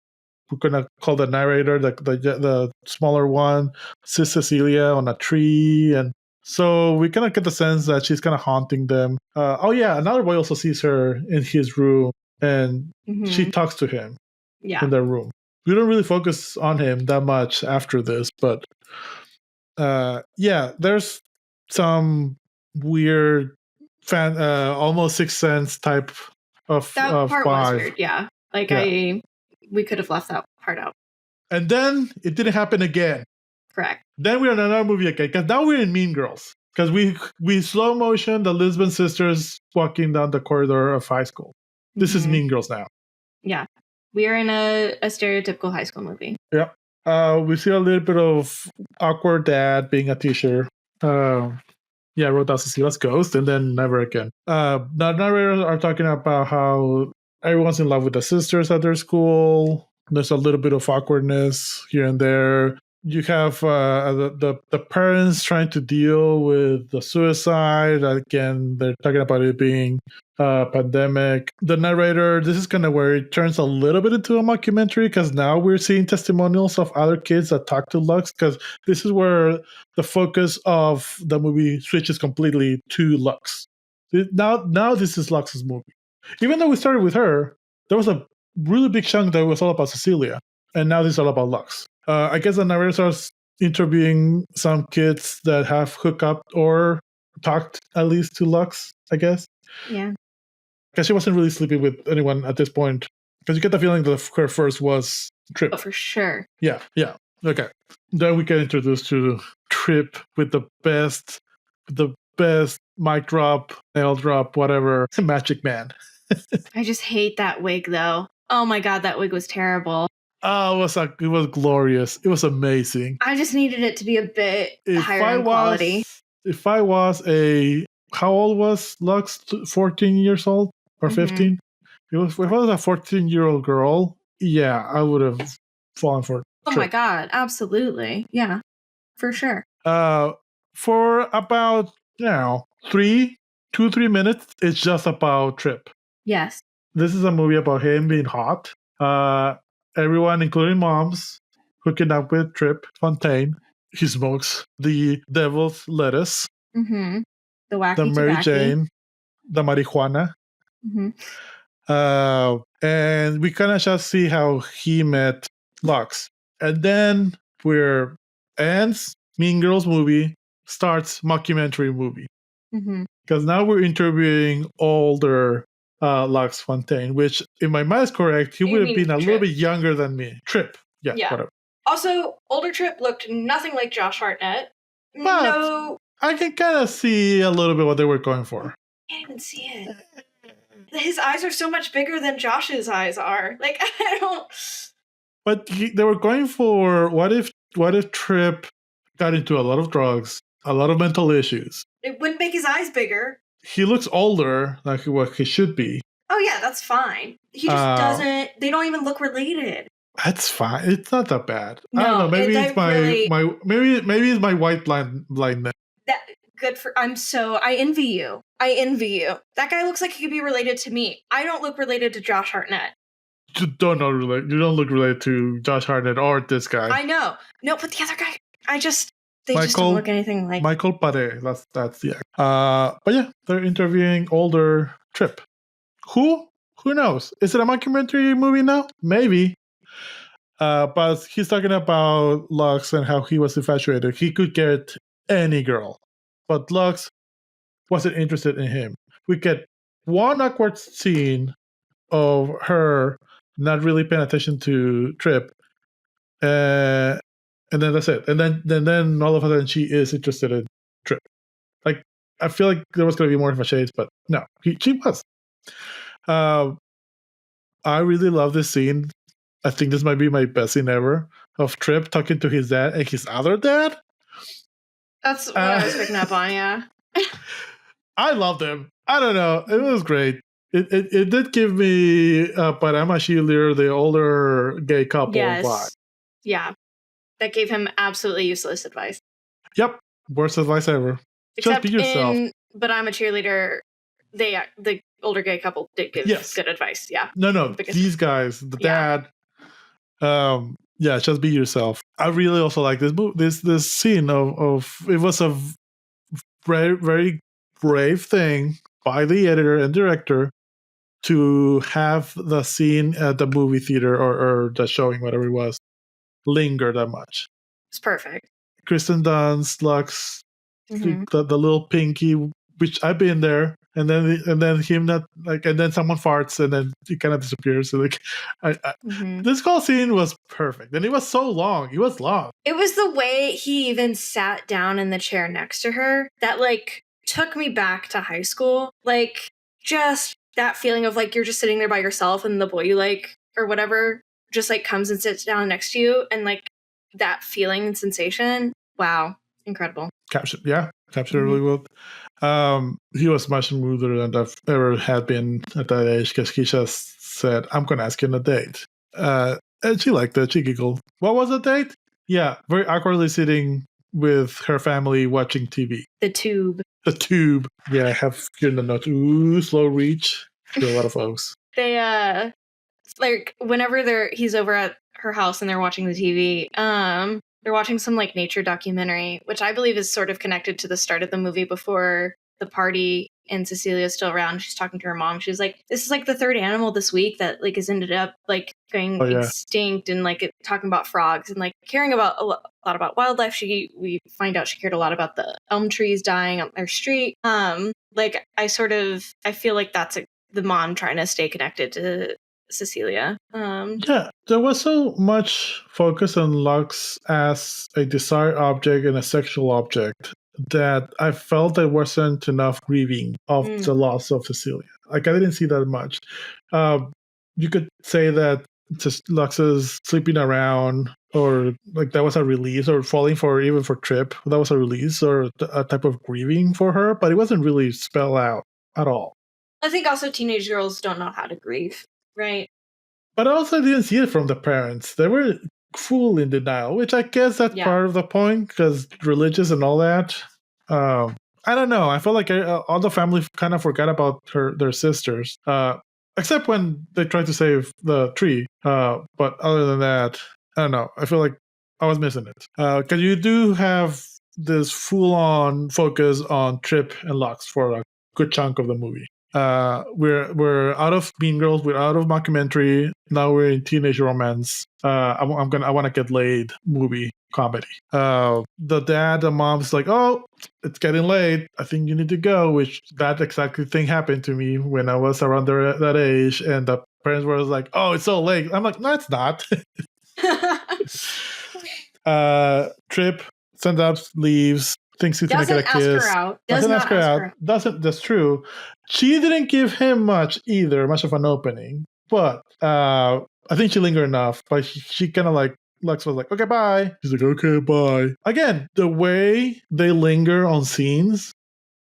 we're gonna call the narrator, the smaller one, sees Cecilia on a tree, and so we kind of get the sense that she's kind of haunting them. Another boy also sees her in his room, and she talks to him in their room. We don't really focus on him that much after this, but there's some weird almost Sixth Sense type of part vibe. Was weird, yeah. We could have left that part out. And then it didn't happen again. Correct. Then we're in another movie again, because now we're in Mean Girls. Because we slow motion the Lisbon sisters walking down the corridor of high school. This is Mean Girls now. Yeah. We are in a stereotypical high school movie. Yeah. We see a little bit of awkward dad being a teacher. I wrote down Cecilia's ghost and then never again. The narrators are talking about how everyone's in love with the sisters at their school. There's a little bit of awkwardness here and there. You have the parents trying to deal with the suicide. Again, they're talking about it being pandemic. The narrator, this is kind of where it turns a little bit into a mockumentary because now we're seeing testimonials of other kids that talk to Lux, because this is where the focus of the movie switches completely to Lux. Now this is Lux's movie. Even though we started with her, there was a really big chunk that was all about Cecilia, and now this is all about Lux. I guess the narrator starts interviewing some kids that have hooked up or talked at least to Lux, I guess. Yeah. Because she wasn't really sleeping with anyone at this point. Because you get the feeling that her first was Trip. Oh, for sure. Yeah. Okay. Then we get introduced to Trip with the best mic drop, nail drop, whatever. Magic Man. I just hate that wig, though. Oh my god, that wig was terrible. Oh, it was glorious. It was amazing. I just needed it to be a bit higher in quality. If I was how old was Lux? 14 years old or 15? If I was a 14-year-old girl, yeah, I would have fallen for it. Oh my god, absolutely. Yeah, for sure. For about 3 minutes, it's just about Trip. Yes. This is a movie about him being hot. Everyone, including moms, hooking up with Trip Fontaine. He smokes the devil's lettuce. Mm-hmm. The wacky the Mary tobacco. Jane, the marijuana. Mm-hmm. And we kind of just see how he met Lux. And then ends Mean Girls movie, starts mockumentary movie. Because now we're interviewing older Lux Fontaine, which in my mind is correct. He would have been a little bit younger than me. Trip. Yeah. Whatever. Also, older Trip looked nothing like Josh Hartnett. But no. I can kind of see a little bit what they were going for. I can't even see it. His eyes are so much bigger than Josh's eyes are. Like, I don't... But they were going for, what if Trip got into a lot of drugs, a lot of mental issues? It wouldn't make his eyes bigger. He looks older, like what he should be. Oh yeah, that's fine. He just doesn't... They don't even look related. That's fine. It's not that bad. No, I don't know. Maybe it's maybe it's my white blindness. I envy you. That guy looks like he could be related to me. I don't look related to Josh Hartnett. You don't look related to Josh Hartnett or this guy. I know. No, but the other guy, they just don't look anything like Michael Pare. That's yeah. But yeah, they're interviewing older Trip. Who knows? Is it a mockumentary movie now? Maybe. But he's talking about Lux and how he was infatuated. He could get any girl, but Lux wasn't interested in him. We get one awkward scene of her not really paying attention to Trip, and then that's it. And then all of a sudden she is interested in Trip. Like, I feel like there was going to be more of a shades, but no, she was. I really love this scene. I think this might be my best scene ever of Trip talking to his dad and his other dad. That's what I was picking up on, yeah. I loved him. I don't know. It was great. It did give me Parama Sheeler, the older gay couple vibe. Yeah. That gave him absolutely useless advice. Yep. Worst advice ever. Except just be yourself. But I'm a Cheerleader. The older gay couple did give good advice. Yeah. No. These guys, the dad. Just be yourself. I really also like this scene of it was a very, very brave thing by the editor and director to have the scene at the movie theater or the showing, whatever it was, linger that much. It's perfect. Kristen Dunst, Lux, the little pinky, which I've been there, and then him not like, and then someone farts, and then he kind of disappears. So like, this whole scene was perfect, and it was so long. It was long. It was the way he even sat down in the chair next to her that like took me back to high school. Like, just that feeling of like you're just sitting there by yourself, and the boy you like or whatever just like comes and sits down next to you, and like that feeling and sensation. Wow, incredible. Captured really well. He was much smoother than I've ever had been at that age, because he just said, "I'm gonna ask you on a date," and she liked it. She giggled. What was the date? Yeah, very awkwardly sitting with her family watching TV. The tube. The tube. Yeah, I have here in the notes. Ooh, slow reach to a lot of folks. They like whenever he's over at her house and they're watching the TV, they're watching some like nature documentary, which I believe is sort of connected to the start of the movie before the party, and Cecilia's still around. She's talking to her mom. She's like, this is like the third animal this week that like has ended up like going extinct, and like talking about frogs and like caring about a lot about wildlife. We find out she cared a lot about the elm trees dying on their street. Like I feel like that's the mom trying to stay connected to Cecilia. Yeah, there was so much focus on Lux as a desired object and a sexual object that I felt there wasn't enough grieving of the loss of Cecilia. Like I didn't see that much. You could say that just Lux's sleeping around, or like that was a release, or falling for even for Trip, that was a release or a type of grieving for her, but it wasn't really spelled out at all. I think also teenage girls don't know how to grieve, right? But I also didn't see it from the parents. They were full in denial, which I guess that's part of the point, because religious and all that. I don't know. I felt like all the family kind of forgot about their sisters, except when they tried to save the tree. But other than that, I don't know. I feel like I was missing it. Because you do have this full-on focus on Trip and Lux for a good chunk of the movie. We're out of Mean Girls, we're out of mockumentary. Now we're in teenage romance. I want to get laid movie comedy. The dad and mom's like, oh, it's getting late, I think you need to go. Which that exactly thing happened to me when I was around that age, and the parents were like, oh, it's so late. I'm like, no, it's not. Trip sends up, leaves. Thinks he's gonna get a kiss. Doesn't ask her out. That's true. She didn't give him much of an opening. But I think she lingered enough. But she kind of like, Lux was like, okay, bye. She's like, okay, bye. Again, the way they linger on scenes,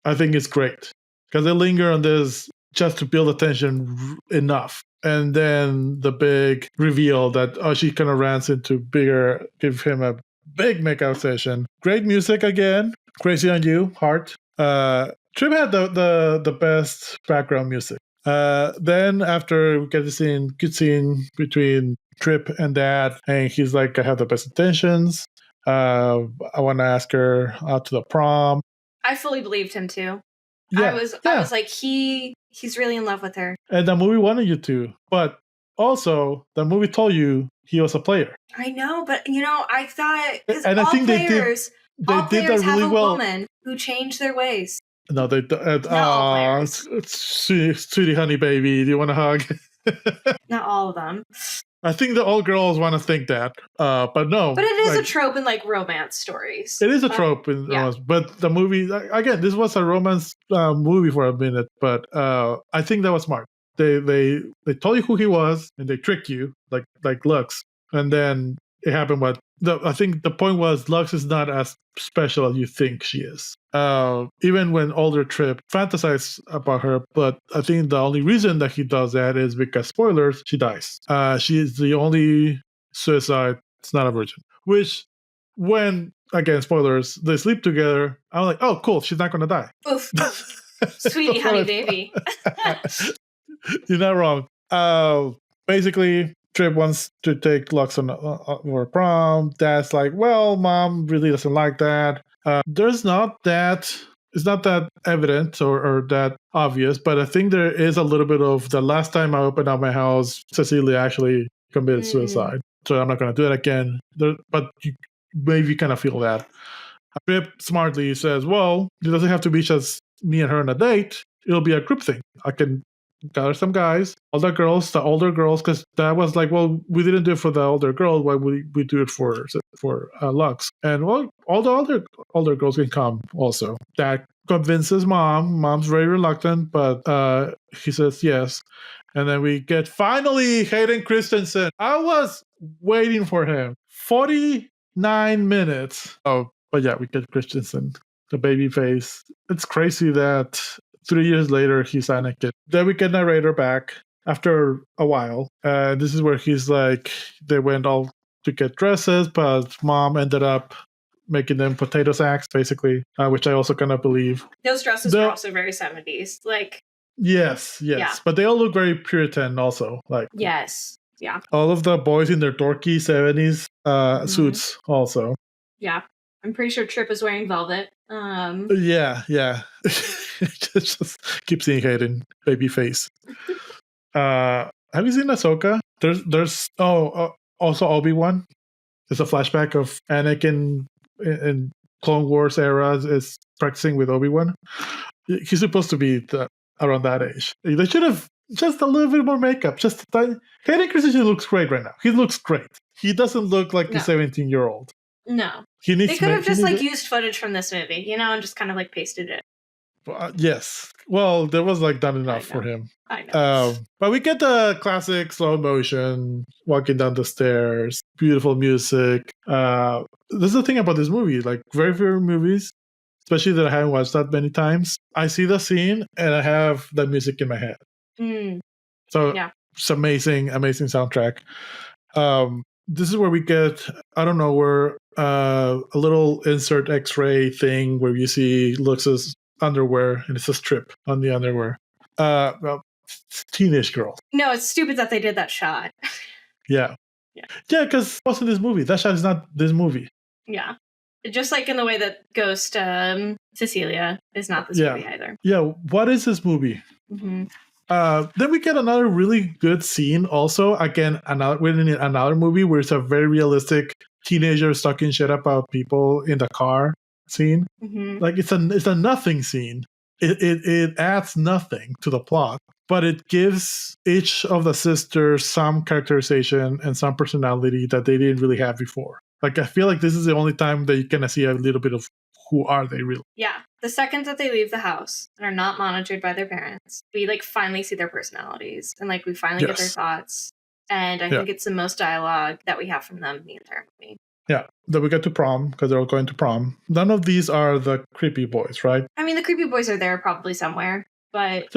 I think is great. Because they linger on this just to build attention enough. And then the big reveal that, she kind of rants into bigger, give him a big makeout session. Great music again. Crazy on You, Heart. Trip had the best background music. Then after we get the good scene between Trip and Dad, and he's like, I have the best intentions. I want to ask her out to the prom. I fully believed him too. I was like, he's really in love with her. And the movie wanted you to, but also the movie told you he was a player. I know, but I thought, and I think they did that really have a well. Woman who changed their ways. No, they don't. Sweetie honey baby, do you want a hug? Not all of them. I think that all girls want to think that, but no. But it is a trope in like romance stories. It is a trope in romance, but the movie, again, this was a romance movie for a minute, but I think that was smart. They told you who he was, and they tricked you like Lux, and then it happened. I think the point was Lux is not as special as you think she is. Even when older Trip fantasizes about her, but I think the only reason that he does that is because, spoilers, she dies. She is the only suicide. It's not a virgin. Which, when, again, spoilers, they sleep together, I'm like, oh, cool, she's not going to die. Oof. Sweetie honey baby. You're not wrong. Basically, Trip wants to take Lux on for prom. Dad's like, well, Mom really doesn't like that. It's not that evident or that obvious, but I think there is a little bit of the last time I opened up my house, Cecilia actually committed suicide. So I'm not going to do it again. But you maybe kind of feel that. Trip smartly says, well, it doesn't have to be just me and her on a date. It'll be a group thing. I can gather some guys, the older girls, because that was like, well, we didn't do it for the older girl. Why would we do it for Lux? And well, all the older girls can come also. That convinces Mom. Mom's very reluctant, but he says yes. And then we get finally Hayden Christensen. I was waiting for him. 49 minutes. Oh, but yeah, we get Christensen, the baby face. It's crazy that 3 years later, he's Anakin. Then we get narrator back after a while. This is where he's like, they went all to get dresses, but Mom ended up making them potato sacks, basically, which I also kind of believe. Those dresses were also very 70s. Like, yes. Yeah. But they all look very Puritan also. Like, yes. Yeah. All of the boys in their dorky 70s suits also. Yeah. I'm pretty sure Trip is wearing velvet. Yeah. just keep seeing Hayden, baby face. Have you seen Ahsoka? There's also Obi-Wan. There's a flashback of Anakin in Clone Wars era is practicing with Obi-Wan. He's supposed to be around that age. They should have just a little bit more makeup. Hayden Christensen looks great right now. He looks great. He doesn't look like the 17-year-old. No. They could have just used footage from this movie, and just kind of pasted it. Yes. Well, there was not enough for him. I know. But we get the classic slow motion, walking down the stairs, beautiful music. This is the thing about this movie. Very few movies, especially that I haven't watched that many times, I see the scene and I have the music in my head. So it's amazing soundtrack. This is where we get, I don't know, where a little insert X-ray thing where you see Lux's underwear and it says Trip on the underwear. Well, teenage girl. No, it's stupid that they did that shot. Yeah, because it wasn't this movie. That shot is not this movie. Yeah. Just like in the way that Ghost Cecilia is not this movie either. Yeah, what is this movie? Then we get another really good scene also. Again, another movie where it's a very realistic teenager talking shit about people in the car scene. It's a nothing scene. It adds nothing to the plot, but it gives each of the sisters some characterization and some personality that they didn't really have before. I feel like this is the only time that you can see a little bit of who are they really. Yeah. The second that they leave the house and are not monitored by their parents, we finally see their personalities and we finally get their thoughts. And I think it's the most dialogue that we have from them in the entire movie. Yeah. Then we get to prom because they're all going to prom. None of these are the creepy boys, right? I mean, the creepy boys are there probably somewhere, but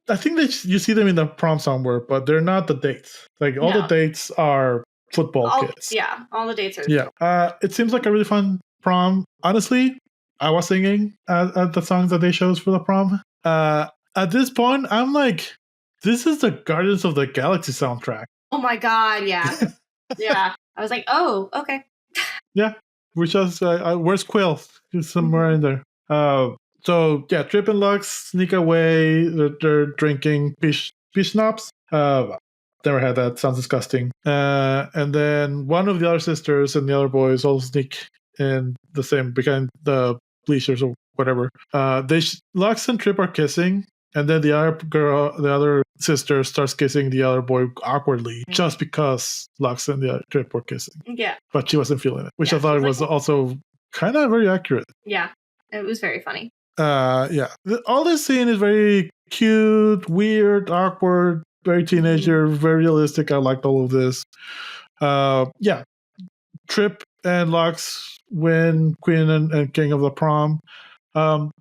I think you see them in the prom somewhere, but they're not the dates. All the dates are football kids. Yeah, all the dates are. Yeah. It seems like a really fun prom. Honestly, I was singing at the songs that they chose for the prom. At this point, I'm like, this is the Guardians of the Galaxy soundtrack. Oh my God, yeah. Yeah. I was like, oh, okay. Yeah. We just, where's Quill? He's somewhere in there. So, Trip and Lux sneak away. They're drinking fish schnapps. Never had that. Sounds disgusting. And then one of the other sisters and the other boys all sneak in the same, behind the bleachers or whatever. Lux and Trip are kissing, and then the other sister starts kissing the other boy awkwardly just because Lux and the other Trip were kissing. Yeah. But she wasn't feeling it, which I thought was also kind of very accurate. Yeah. It was very funny. All this scene is very cute, weird, awkward, very teenager, very realistic. I liked all of this. Trip and Lux win Queen and King of the Prom.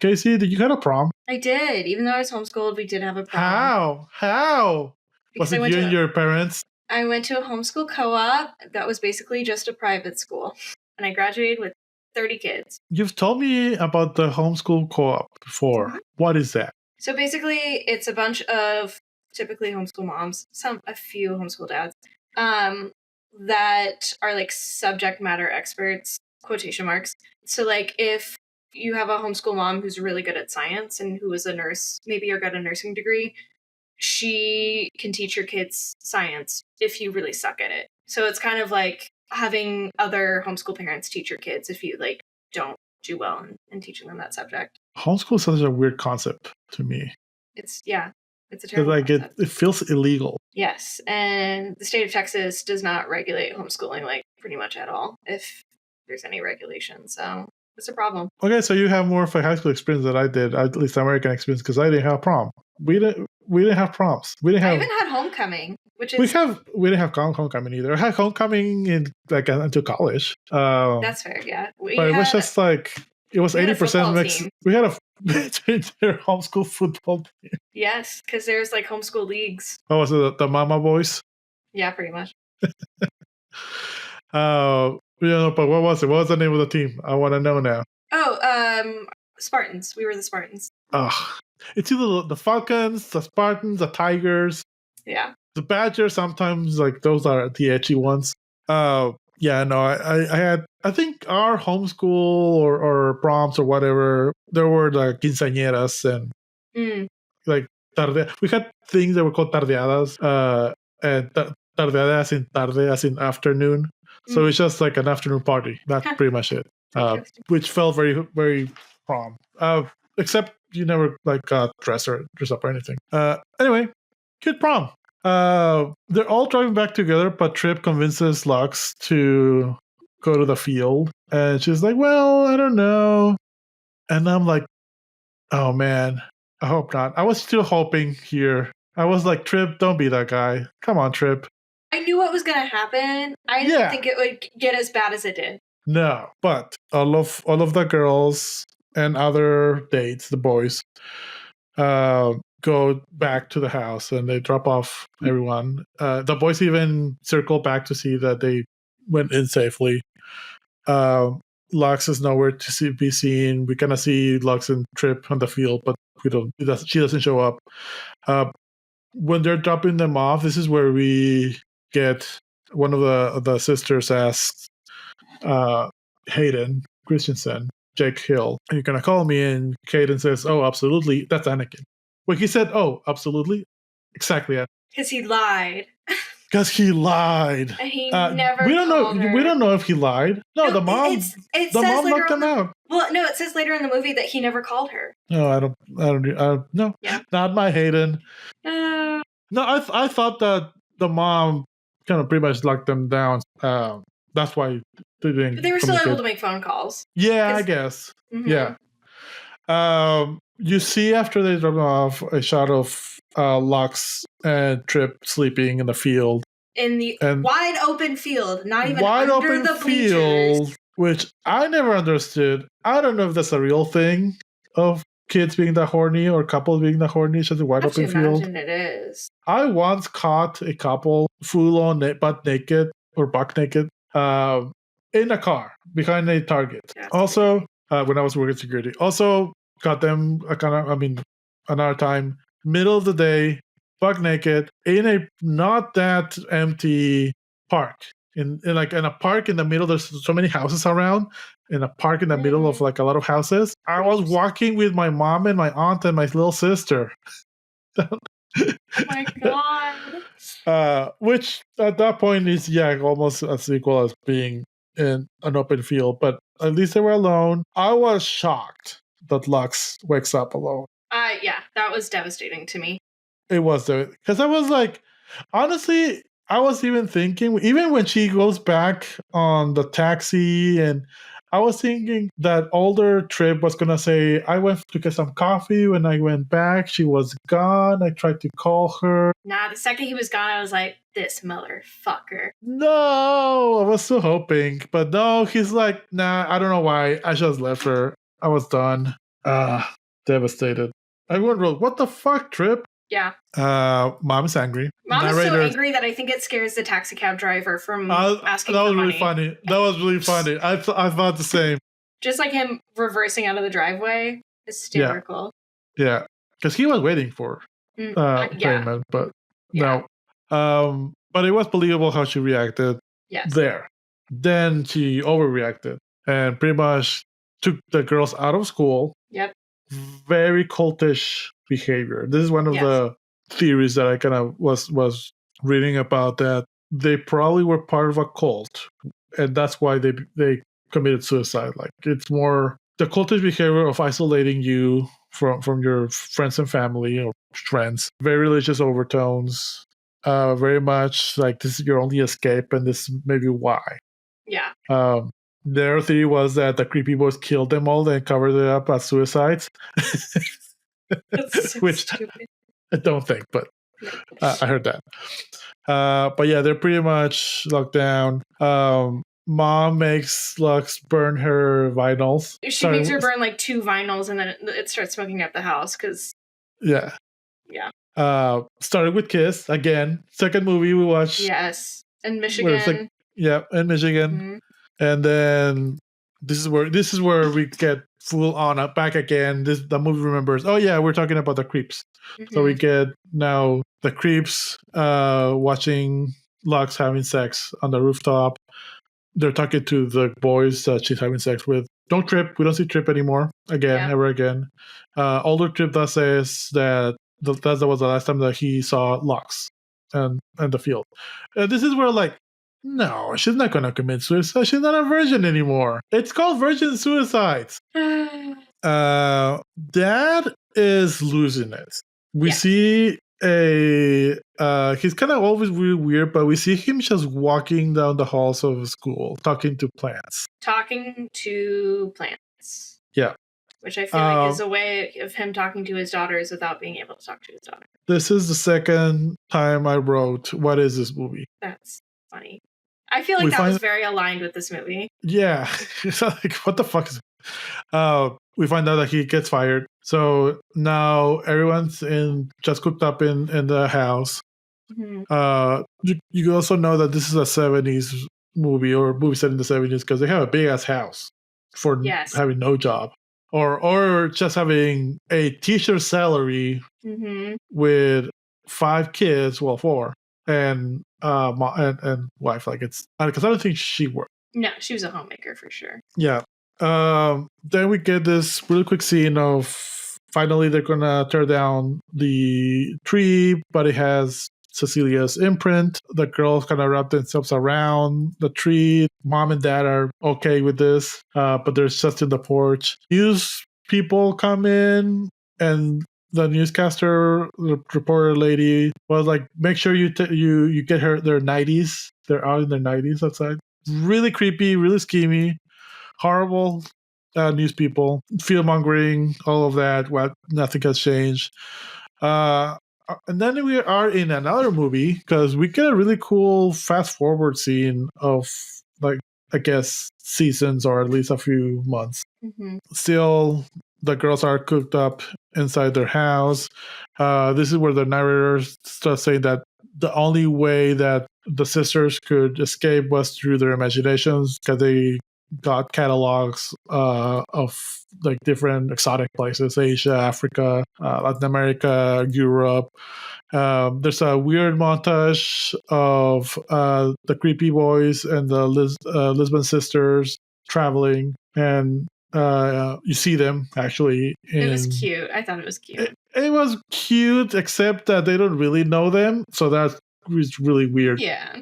Casey, did you go to prom? I did. Even though I was homeschooled, we did have a prom. How? Was it you and your parents? I went to a homeschool co-op that was basically just a private school. And I graduated with 30 kids. You've told me about the homeschool co-op before. What is that? So basically, it's a bunch of typically homeschool moms, a few homeschool dads, that are subject matter experts, quotation marks. So if you have a homeschool mom who's really good at science and who is a nurse, maybe or got a nursing degree, she can teach your kids science if you really suck at it. So it's kind of like having other homeschool parents teach your kids if you don't do well in teaching them that subject. Homeschool is such a weird concept to me. It's a terrible concept. It feels illegal. Yes, and the state of Texas does not regulate homeschooling pretty much at all, if there's any regulation. So it's a problem. Okay, so you have more of a high school experience than I did, at least American experience, because I didn't have prom. We didn't have proms. I even had homecoming, which is we didn't have homecoming either. I had homecoming in until college. That's fair, yeah. But it was just it was 80% mixed. We had a their homeschool football team. Yes, because there's homeschool leagues. Oh, was it the Mama Boys? Yeah, pretty much. Yeah, but what was it? What was the name of the team? I want to know now. Oh, Spartans. We were the Spartans. Ugh. It's either the Falcons, the Spartans, the Tigers. Yeah. The Badgers, sometimes, like, those are the edgy ones. Yeah, no, I had, I think our homeschool or proms or whatever, there were the quinceañeras and like we had things that were called tardeadas, and tardeada as in afternoon. So it's just like an afternoon party. That's pretty much it. Which felt very, very prom. Except you never like got dress up or anything. Anyway, good prom. They're all driving back together, but Trip convinces Lux to go to the field, and she's like, "Well, I don't know." And I'm like, "Oh man, I hope not." I was still hoping here. I was like, "Trip, don't be that guy. Come on, Trip." I knew what was gonna happen. I didn't think it would get as bad as it did. No, but all of the girls and other dates, the boys, go back to the house and they drop off everyone. The boys even circle back to see that they went in safely. Lux is nowhere to be seen. We kind of see Lux and Trip on the field, but she doesn't show up. When they're dropping them off, this is where we get one of the sisters asks Hayden Christensen, Jake Hill, "Are you gonna call me?" And Hayden says, "Oh, absolutely. That's Anakin." When he said, "Oh, absolutely," exactly. Because he lied. Because he lied. And he never. We don't know. Her. We don't know if he lied. No, the mom. The mom knocked him out. Well, no, it says later in the movie that he never called her. No, I don't. No, not my Hayden. No, I thought that the mom kind of pretty much locked them down. That's why they didn't. But they were still able to make phone calls. Yeah, I guess. Mm-hmm. Yeah. You see after they drop them off a shot of Lux and Trip sleeping in the field. In the wide open field, not even under the bleachers. Field, which I never understood. I don't know if that's a real thing of kids being that horny or couples being that horny. It's just a wide open field. It is. I once caught a couple full on butt naked or buck naked in a car behind a Target. Also, when I was working security. Also got them another time, middle of the day, buck naked, in a not that empty park. In a park in the middle, there's so many houses around. In a park in the middle of like a lot of houses. I was walking with my mom and my aunt and my little sister. Oh my god. Which at that point is almost as equal as being in an open field, but at least they were alone. I was shocked that Lux wakes up alone. Yeah, that was devastating to me. It was, because I was like, honestly, I was even thinking, even when she goes back on the taxi, and I was thinking that older Trip was gonna say, "I went to get some coffee. When I went back, she was gone. I tried to call her." Nah, the second he was gone, I was like, "This motherfucker." No, I was so hoping, but no, he's like, "Nah, I don't know why. I just left her. I was done." Devastated. Everyone wrote, "What the fuck, Trip?" Yeah. Mom's angry. Mom is so angry that I think it scares the taxi cab driver from asking that was for really money. Funny. That was really funny. I thought the same. Just like him reversing out of the driveway. Hysterical. Yeah. Because he was waiting for payment, but no. But it was believable how she reacted there. Then she overreacted and pretty much took the girls out of school. Yep. Very cultish behavior. This is one of the theories that I kind of was reading about, that they probably were part of a cult, and that's why they committed suicide. Like, it's more the cultish behavior of isolating you from your friends and family or friends. Very religious overtones. Very much like this is your only escape, and this may be why. Yeah. Their theory was that the creepy boys killed them all and covered it up as suicides. That's so which stupid. I don't think, but I heard that. But yeah, they're pretty much locked down. Mom makes Lux burn her vinyls. She makes her burn like 2 vinyls, and then it starts smoking up the house because. Yeah. Yeah. Started with Kiss again. Second movie we watched. Yes, in Michigan. In Michigan. Mm-hmm. And then this is where we get full on back again. The movie remembers, oh yeah, we're talking about the creeps. Mm-hmm. So we get now the creeps watching Lux having sex on the rooftop. They're talking to the boys that she's having sex with. Don't Trip. We don't see Trip anymore. Ever again. Older Trip does says that that was the last time that he saw Lux and the field. This is where no, she's not going to commit suicide. She's not a virgin anymore. It's called virgin suicides. Dad is losing it. We see he's kind of always really weird, but we see him just walking down the halls of school, talking to plants. Yeah. Which I feel like is a way of him talking to his daughters without being able to talk to his daughter. This is the second time I wrote, what is this movie? That's funny. I feel like that was very aligned with this movie. Yeah. It's like, what the fuck is we find out that he gets fired. So now everyone's just cooked up in the house. Mm-hmm. You also know that this is a 70s movie or movie set in the 70s because they have a big ass house for having no job or just having a teacher salary with 5 kids, well 4, and wife. Like it's because I don't think she worked. No, she was a homemaker for sure. Yeah. Then we get this really quick scene of finally they're gonna tear down the tree, but it has Cecilia's imprint. The girls kind of wrap themselves around the tree. Mom and dad are okay with this, but they're just in the porch. News people come in, and the newscaster, the reporter lady, was like, "Make sure you get their 90s. They're out in their 90s outside." Really creepy, really schemy. Horrible news people, fear mongering, all of that. Well, nothing has changed. And then we are in another movie because we get a really cool fast forward scene of I guess seasons or at least a few months. Mm-hmm. Still, the girls are cooked up inside their house. This is where the narrator starts saying that the only way that the sisters could escape was through their imaginations because they got catalogs of different exotic places: Asia, Africa, Latin America, Europe. There's a weird montage of the creepy boys and the Lisbon sisters traveling, and you see them actually. It was cute. I thought it was cute. It was cute, except that they don't really know them, so that was really weird. Yeah.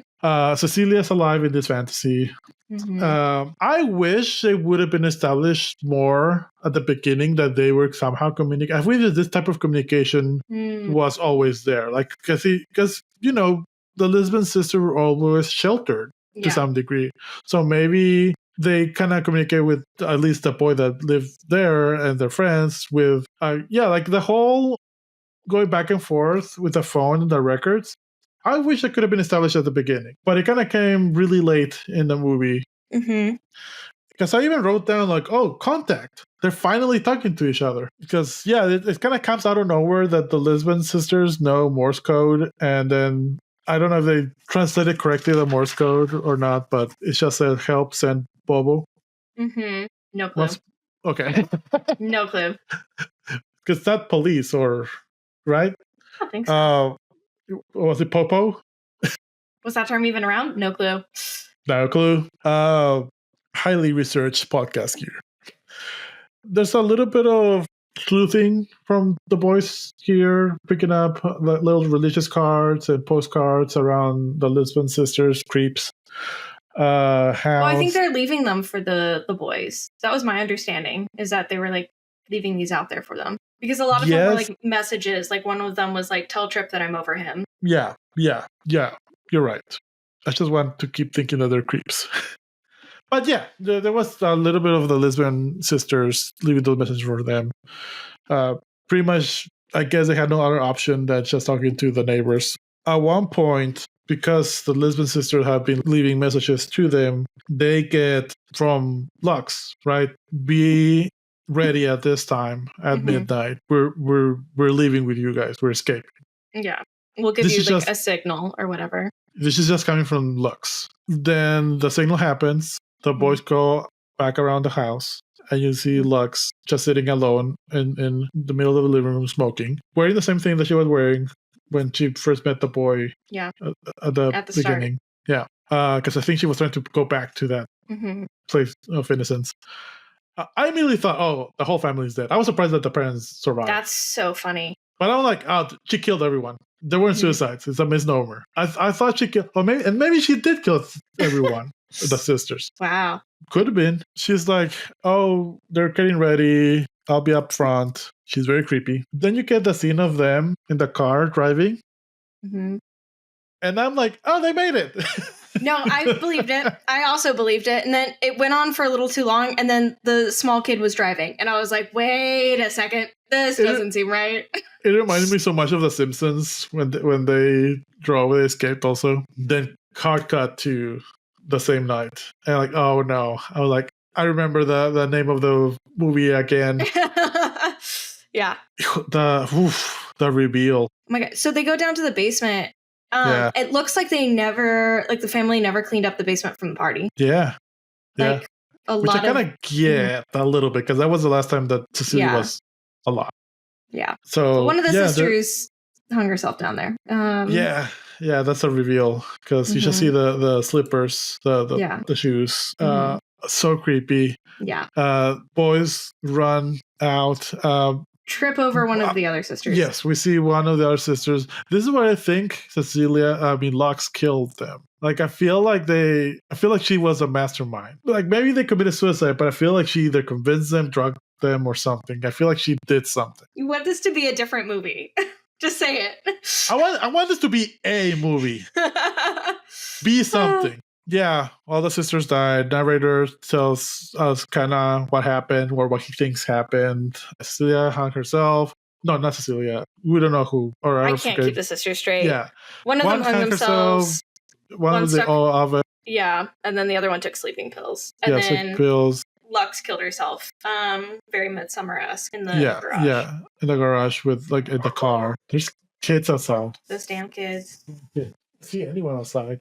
Cecilia's alive in this fantasy. Mm-hmm. I wish they would have been established more at the beginning that they were somehow communicating. I wish that this type of communication was always there. Because the Lisbon sisters were always sheltered to some degree. So maybe they kind of communicate with at least the boy that lived there and their friends with, the whole going back and forth with the phone and the records. I wish it could have been established at the beginning, but it kind of came really late in the movie. Mm-hmm. Because I even wrote down contact. They're finally talking to each other. Because, it kind of comes out of nowhere that the Lisbon sisters know Morse code. And then, I don't know if they translated correctly the Morse code or not, but it just said help send Bobo. Mm-hmm. No clue. Okay. No clue. Because that's police right? I don't think so. Was it Popo? Was that term even around? No clue. No clue. Highly researched podcast here. There's a little bit of sleuthing from the boys here, picking up little religious cards and postcards around the Lisbon sisters' creeps. House. Well, I think they're leaving them for the boys. That was my understanding, is that they were leaving these out there for them. Because a lot of them were messages. One of them was tell Trip that I'm over him. Yeah. You're right. I just want to keep thinking that they're creeps. But there was a little bit of the Lisbon sisters leaving those messages for them. Pretty much, I guess they had no other option than just talking to the neighbors. At one point, because the Lisbon sisters have been leaving messages to them, they get from Lux, right? Be ready at this time at midnight. We're leaving with you guys. We're escaping. Yeah, we'll give you a signal or whatever. This is just coming from Lux. Then the signal happens. the boys go back around the house, and you see Lux just sitting alone in the middle of the living room smoking, wearing the same thing that she was wearing when she first met the boy at the beginning. Start. Yeah. Because I think she was trying to go back to that place of innocence. I immediately thought, oh, the whole family is dead. I was surprised that the parents survived. That's so funny. But I'm like, oh, she killed everyone. There weren't suicides. It's a misnomer. I thought she killed, or maybe she did kill everyone, the sisters. Wow. Could have been. She's like, oh, they're getting ready. I'll be up front. She's very creepy. Then you get the scene of them in the car driving. Mm-hmm. And I'm like, oh, they made it. No, I believed it. I also believed it. And then it went on for a little too long. And then the small kid was driving. And I was like, wait a second. This doesn't seem right. It reminded me so much of The Simpsons when they drove, they escaped also. Then hard cut to the same night. And like, oh no. I was like, I remember the name of the movie again. Yeah. The reveal. Oh my God. So they go down to the basement. It looks like the family never cleaned up the basement from the party. Yeah. Like a Which lot I kind of get a little bit, because that was the last time that Cecilia was alive. Yeah. So one of the sisters hung herself down there. Yeah, that's a reveal, because you just see the slippers, the shoes. So creepy. Yeah. Boys run out. Trip over one of the other sisters. Yes, we see one of the other sisters. This is where I think Lux killed them. Like, I feel like she was a mastermind. Like, maybe they committed suicide, but I feel like she either convinced them, drugged them, or something. I feel like she did something. You want this to be a different movie. Just say it. I want this to be a movie. Be something. Yeah, all the sisters died. Narrator tells us kind of what happened, or what he thinks happened. Cecilia hung herself. No, not Cecilia. We don't know who. I can't keep the sisters straight. Yeah. One of them hung themselves. One was the of it. Yeah, and then the other one took sleeping pills. And then sleeping pills. Lux killed herself. Very Midsummer-esque in the garage. Yeah, in the garage with, like, in the car. There's kids outside. Those damn kids. Yeah. See anyone outside.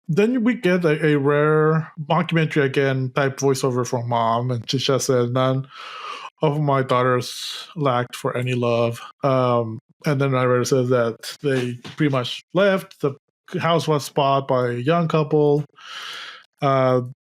Then we get a rare mockumentary again type voiceover from Mom, and she just said, none of my daughters lacked for any love. And then the narrator says that they pretty much left. The house was bought by a young couple.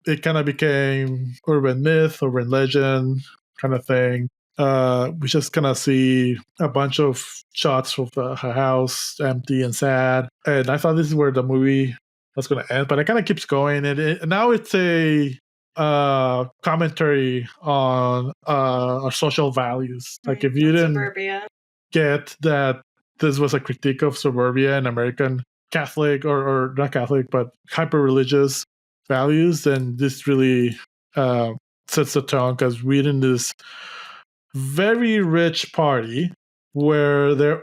It kind of became urban myth, urban legend kind of thing. We just kind of see a bunch of shots of her house empty and sad. And I thought this is where the movie was going to end, but it kind of keeps going. And now it's a commentary on our social values. Like, if you didn't get that this was a critique of suburbia and American Catholic, or not Catholic, but hyper-religious values, then this really sets the tone, because we're in this very rich party where the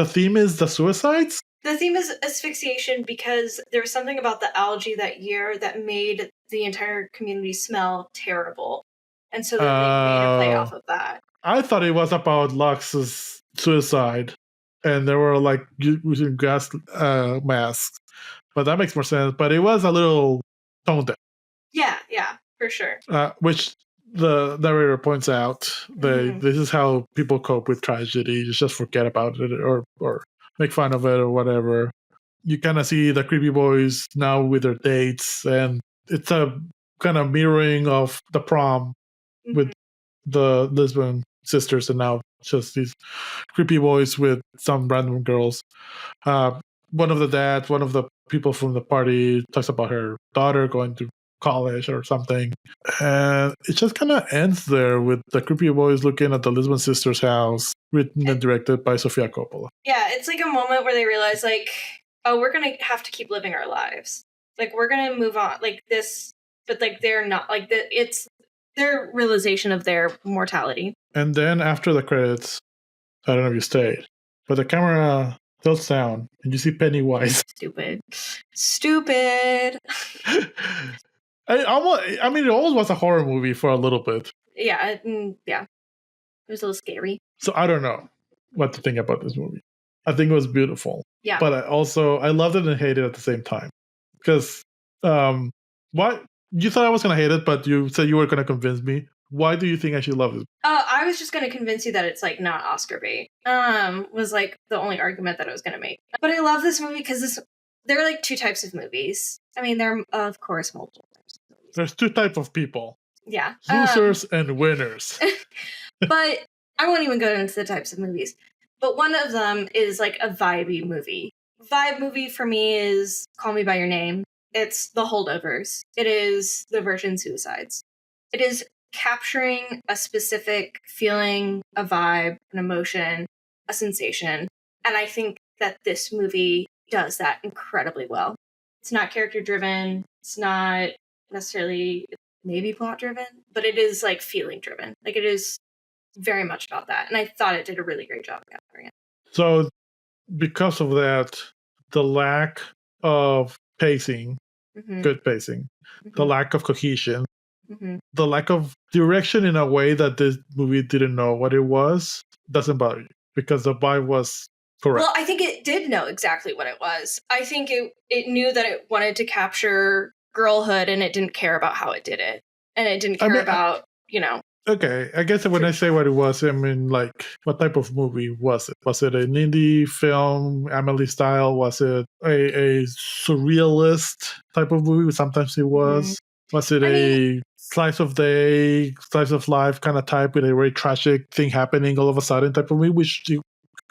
theme is the suicides. The theme is asphyxiation, because there was something about the algae that year that made the entire community smell terrible. And so they made a play off of that. I thought it was about Lux's suicide, and they were like using gas masks. But that makes more sense. But it was a little tone deaf. Yeah, for sure. Which the narrator points out, this is how people cope with tragedy. You just forget about it, or make fun of it, or whatever. You kind of see the creepy boys now with their dates, and it's a kind of mirroring of the prom with the Lisbon sisters, and now just these creepy boys with some random girls. One of the people from the party talks about her daughter going to college or something, and it just kind of ends there with the creepy boys looking at the Lisbon sisters' house, written and directed by Sofia Coppola. Yeah, it's like a moment where they realize, like, oh, we're gonna have to keep living our lives, like, we're gonna move on, like this, but like they're not, like, it's their realization of their mortality. And then after the credits, I don't know if you stayed, but the camera tilts down and you see Pennywise. Stupid. It almost was a horror movie for a little bit. Yeah. It was a little scary. So I don't know what to think about this movie. I think it was beautiful. Yeah. But I loved it and hated it at the same time. Because Why? You thought I was going to hate it, but you said you were going to convince me. Why do you think I should love it? I was just going to convince you that it's like not Oscar bait. Was like the only argument that I was going to make. But I love this movie because there are like two types of movies. I mean, there are of course multiple types of movies. There's two types of people. Yeah, losers and winners. But I won't even go into the types of movies. But one of them is like a vibey movie. Vibe movie for me is Call Me by Your Name. It's The Holdovers. It is The Virgin Suicides. It is capturing a specific feeling, a vibe, an emotion, a sensation. And I think that this movie does that incredibly well. It's not character driven. It's not necessarily maybe plot driven, but it is like feeling driven. Like it is very much about that. And I thought it did a really great job of capturing it. So because of that, the lack of pacing, good pacing, the lack of cohesion, the lack of direction in a way that this movie didn't know what it was, doesn't bother you because the vibe was correct. Well, I think it did know exactly what it was. I think it knew that it wanted to capture girlhood and it didn't care about how it did it. And it didn't care about, Okay, I guess when I say what it was, I mean, like, what type of movie was it? Was it an indie film, Amelie style? Was it a surrealist type of movie? Sometimes it was. Was it a slice of life kind of type with a very tragic thing happening all of a sudden type of movie, which it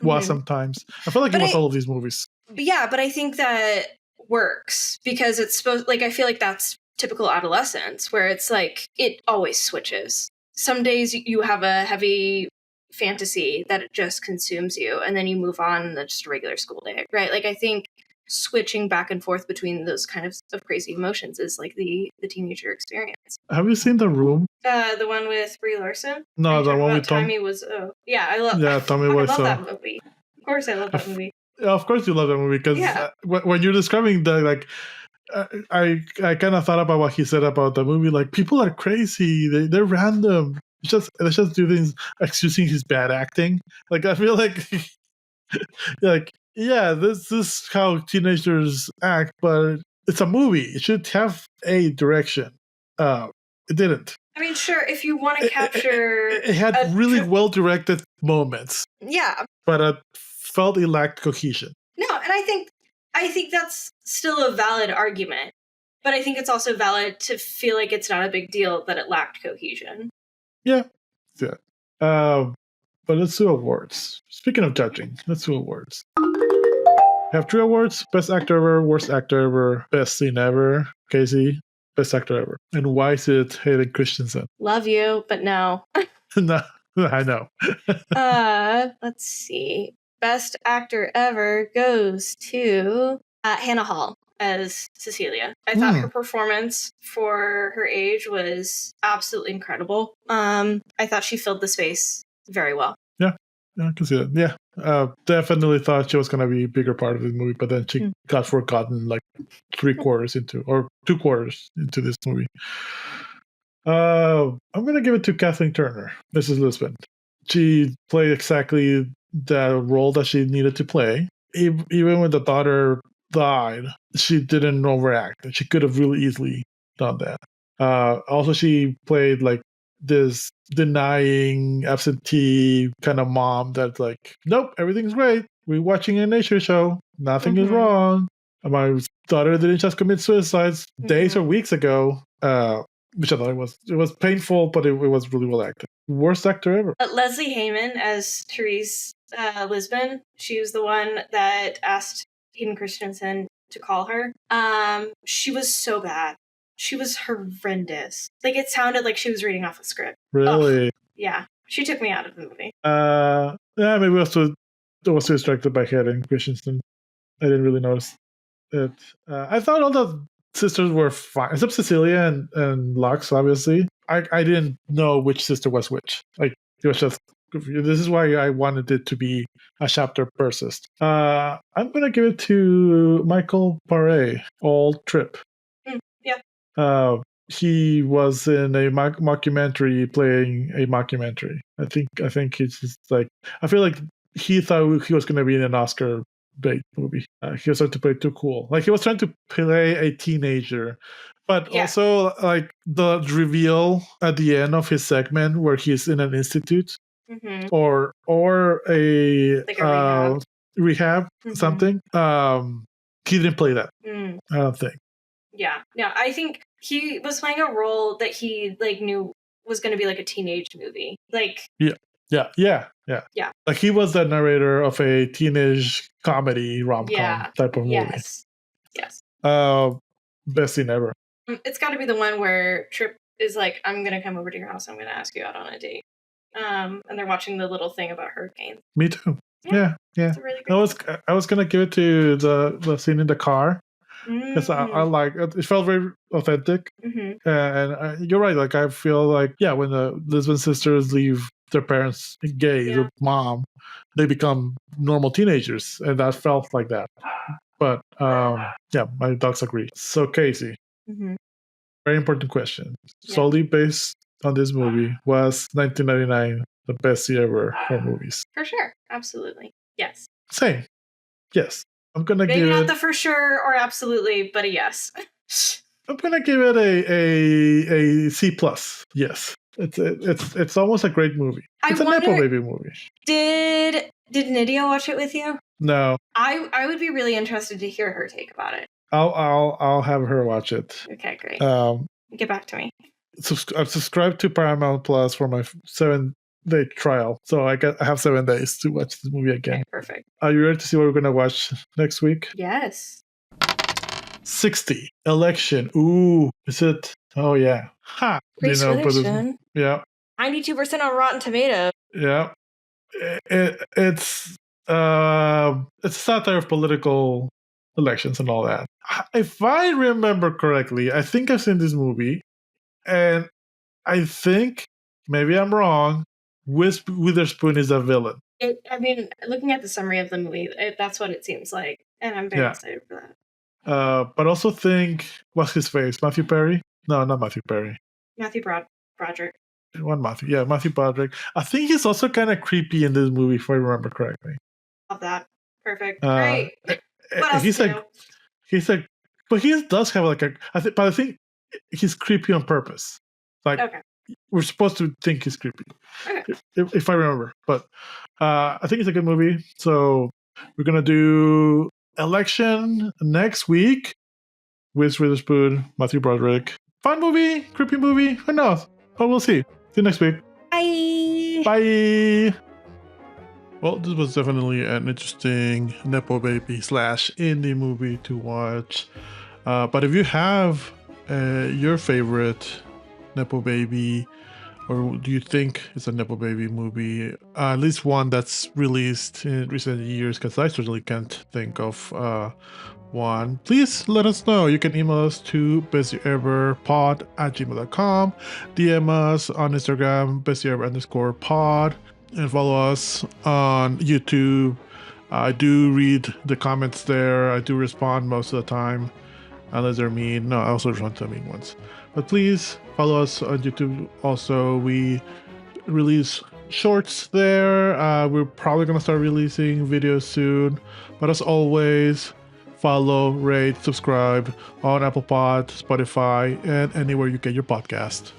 was sometimes. I feel like it was all of these movies. Yeah, but I think that works because it's supposed, like, I feel like that's typical adolescence where it's like it always switches. Some days you have a heavy fantasy that it just consumes you and then you move on and that's just a regular school day, right? Like I think switching back and forth between those kind of crazy emotions is like the teenager experience. Have you seen The Room? The one with Brie Larson? No, the one with Tommy Wiseau. Yeah, I love Tommy Wiseau. I love that movie. Of course I love that movie. Yeah, of course you love that movie because when you're describing the like I kind of thought about what he said about the movie. Like, people are crazy. They're random. Let's just do things excusing his bad acting. Like, I feel like, this is how teenagers act, but it's a movie. It should have a direction. It didn't. I mean, sure, if you want to capture... It had really well-directed moments. Yeah. But I felt it lacked cohesion. No, and I think that's still a valid argument. But I think it's also valid to feel like it's not a big deal that it lacked cohesion. Yeah. But let's do awards. Speaking of judging, let's do awards. We have 3 awards: Best Actor Ever, Worst Actor Ever, Best Scene Ever. Casey, Best Actor Ever. And why is it Hayden Christensen? Love you, but no. No, I know. Let's see. Best Actor Ever goes to Hannah Hall as Cecilia. I thought her performance for her age was absolutely incredible. I thought she filled the space very well. Yeah, I can see that. Yeah, definitely thought she was going to be a bigger part of the movie, but then she got forgotten like 3/4 into, or 2/4 into this movie. I'm going to give it to Kathleen Turner, Mrs. Lisbon. She played exactly the role that she needed to play. Even when the daughter died, she didn't overact. She could have really easily done that. Also, she played like this denying, absentee kind of mom that's like, nope, everything's great. We're watching a nature show. Nothing is wrong. My daughter didn't just commit suicide days or weeks ago. Which I thought it was painful, but it was really well acted. Worst actor ever. Leslie Hayman as Therese Lisbon. She was the one that asked Hayden Christensen to call her. She was so bad. She was horrendous. Like, it sounded like she was reading off a script. Really? Yeah. She took me out of the movie. Yeah, maybe also I was distracted by Hayden Christensen. I didn't really notice it. I thought all the sisters were fine, except Cecilia and Lux, obviously. I didn't know which sister was which. Like, it was just, this is why I wanted it to be a chapter persist. I'm going to give it to Michael Paré, All Trip. Yeah. He was in a mockumentary playing a mockumentary. I think it's just like, I feel like he thought he was going to be in an Oscar bait movie. He was trying to play too cool. Like, he was trying to play a teenager, But also, like, the reveal at the end of his segment where he's in an institute or a rehab something. He didn't play that. I don't think. Yeah. I think he was playing a role that he like knew was going to be like a teenage movie. Like yeah. Like he was the narrator of a teenage comedy rom-com type of movie. Yes. Best scene ever. It's got to be the one where Trip is like, I'm going to come over to your house. I'm going to ask you out on a date. And they're watching the little thing about hurricanes. Me too. Yeah. It's a really great I was going to give it to the scene in the car. Because I like it. It felt very authentic. And you're right. Like, I feel like, when the Lisbon sisters leave their parents engaged with mom, they become normal teenagers. And that felt like that. But my dogs agree. So, Casey, very important question. Solely based on this movie, was 1999 the best year ever for movies? For sure. Absolutely. Yes. Same. Yes. I'm gonna maybe not the for sure or absolutely, but a yes. I'm gonna give it a C plus. Yes, it's almost a great movie. It's a Nepo Baby movie. Did Nydia watch it with you? No. I would be really interested to hear her take about it. I'll have her watch it. Okay, great. Get back to me. I've subscribed to Paramount Plus for my 7-day trial, so I have 7 days to watch this movie again. Okay, perfect. Are you ready to see what we're gonna watch next week? Yes. 60 election. Ooh, is it? Oh yeah. Ha. Pre-selection. Yeah. 92% on Rotten Tomatoes. Yeah. It's a satire of political elections and all that. If I remember correctly, I think I've seen this movie, and I think, maybe I'm wrong, Witherspoon is a villain. Looking at the summary of the movie, that's what it seems like, and I'm very excited for that. But also think, what's his face? Matthew Perry? No, not Matthew Perry. Matthew Broderick. Matthew Broderick. I think he's also kind of creepy in this movie, if I remember correctly. Love that. Perfect. Great. What else he's like, but he does have like I think he's creepy on purpose. Like, we're supposed to think he's creepy, if I remember. But I think it's a good movie. So we're gonna do Election next week with Witherspoon, Matthew Broderick. Fun movie, creepy movie. Who knows? But we'll see. See you next week. Bye. Well, this was definitely an interesting Nepo Baby / indie movie to watch. But if you have your favorite Nepo Baby, or do you think it's a Nepo Baby movie, at least one that's released in recent years, because I certainly can't think of one, please let us know. You can email us to bestyeareverpod@gmail.com, DM us on Instagram, bestyearever_pod, and follow us on YouTube. I do read the comments there. I do respond most of the time, unless they're mean. No, I also respond to the mean ones. But please follow us on YouTube. Also, we release shorts there. We're probably going to start releasing videos soon. But as always, follow, rate, subscribe on Apple Pod, Spotify, and anywhere you get your podcast.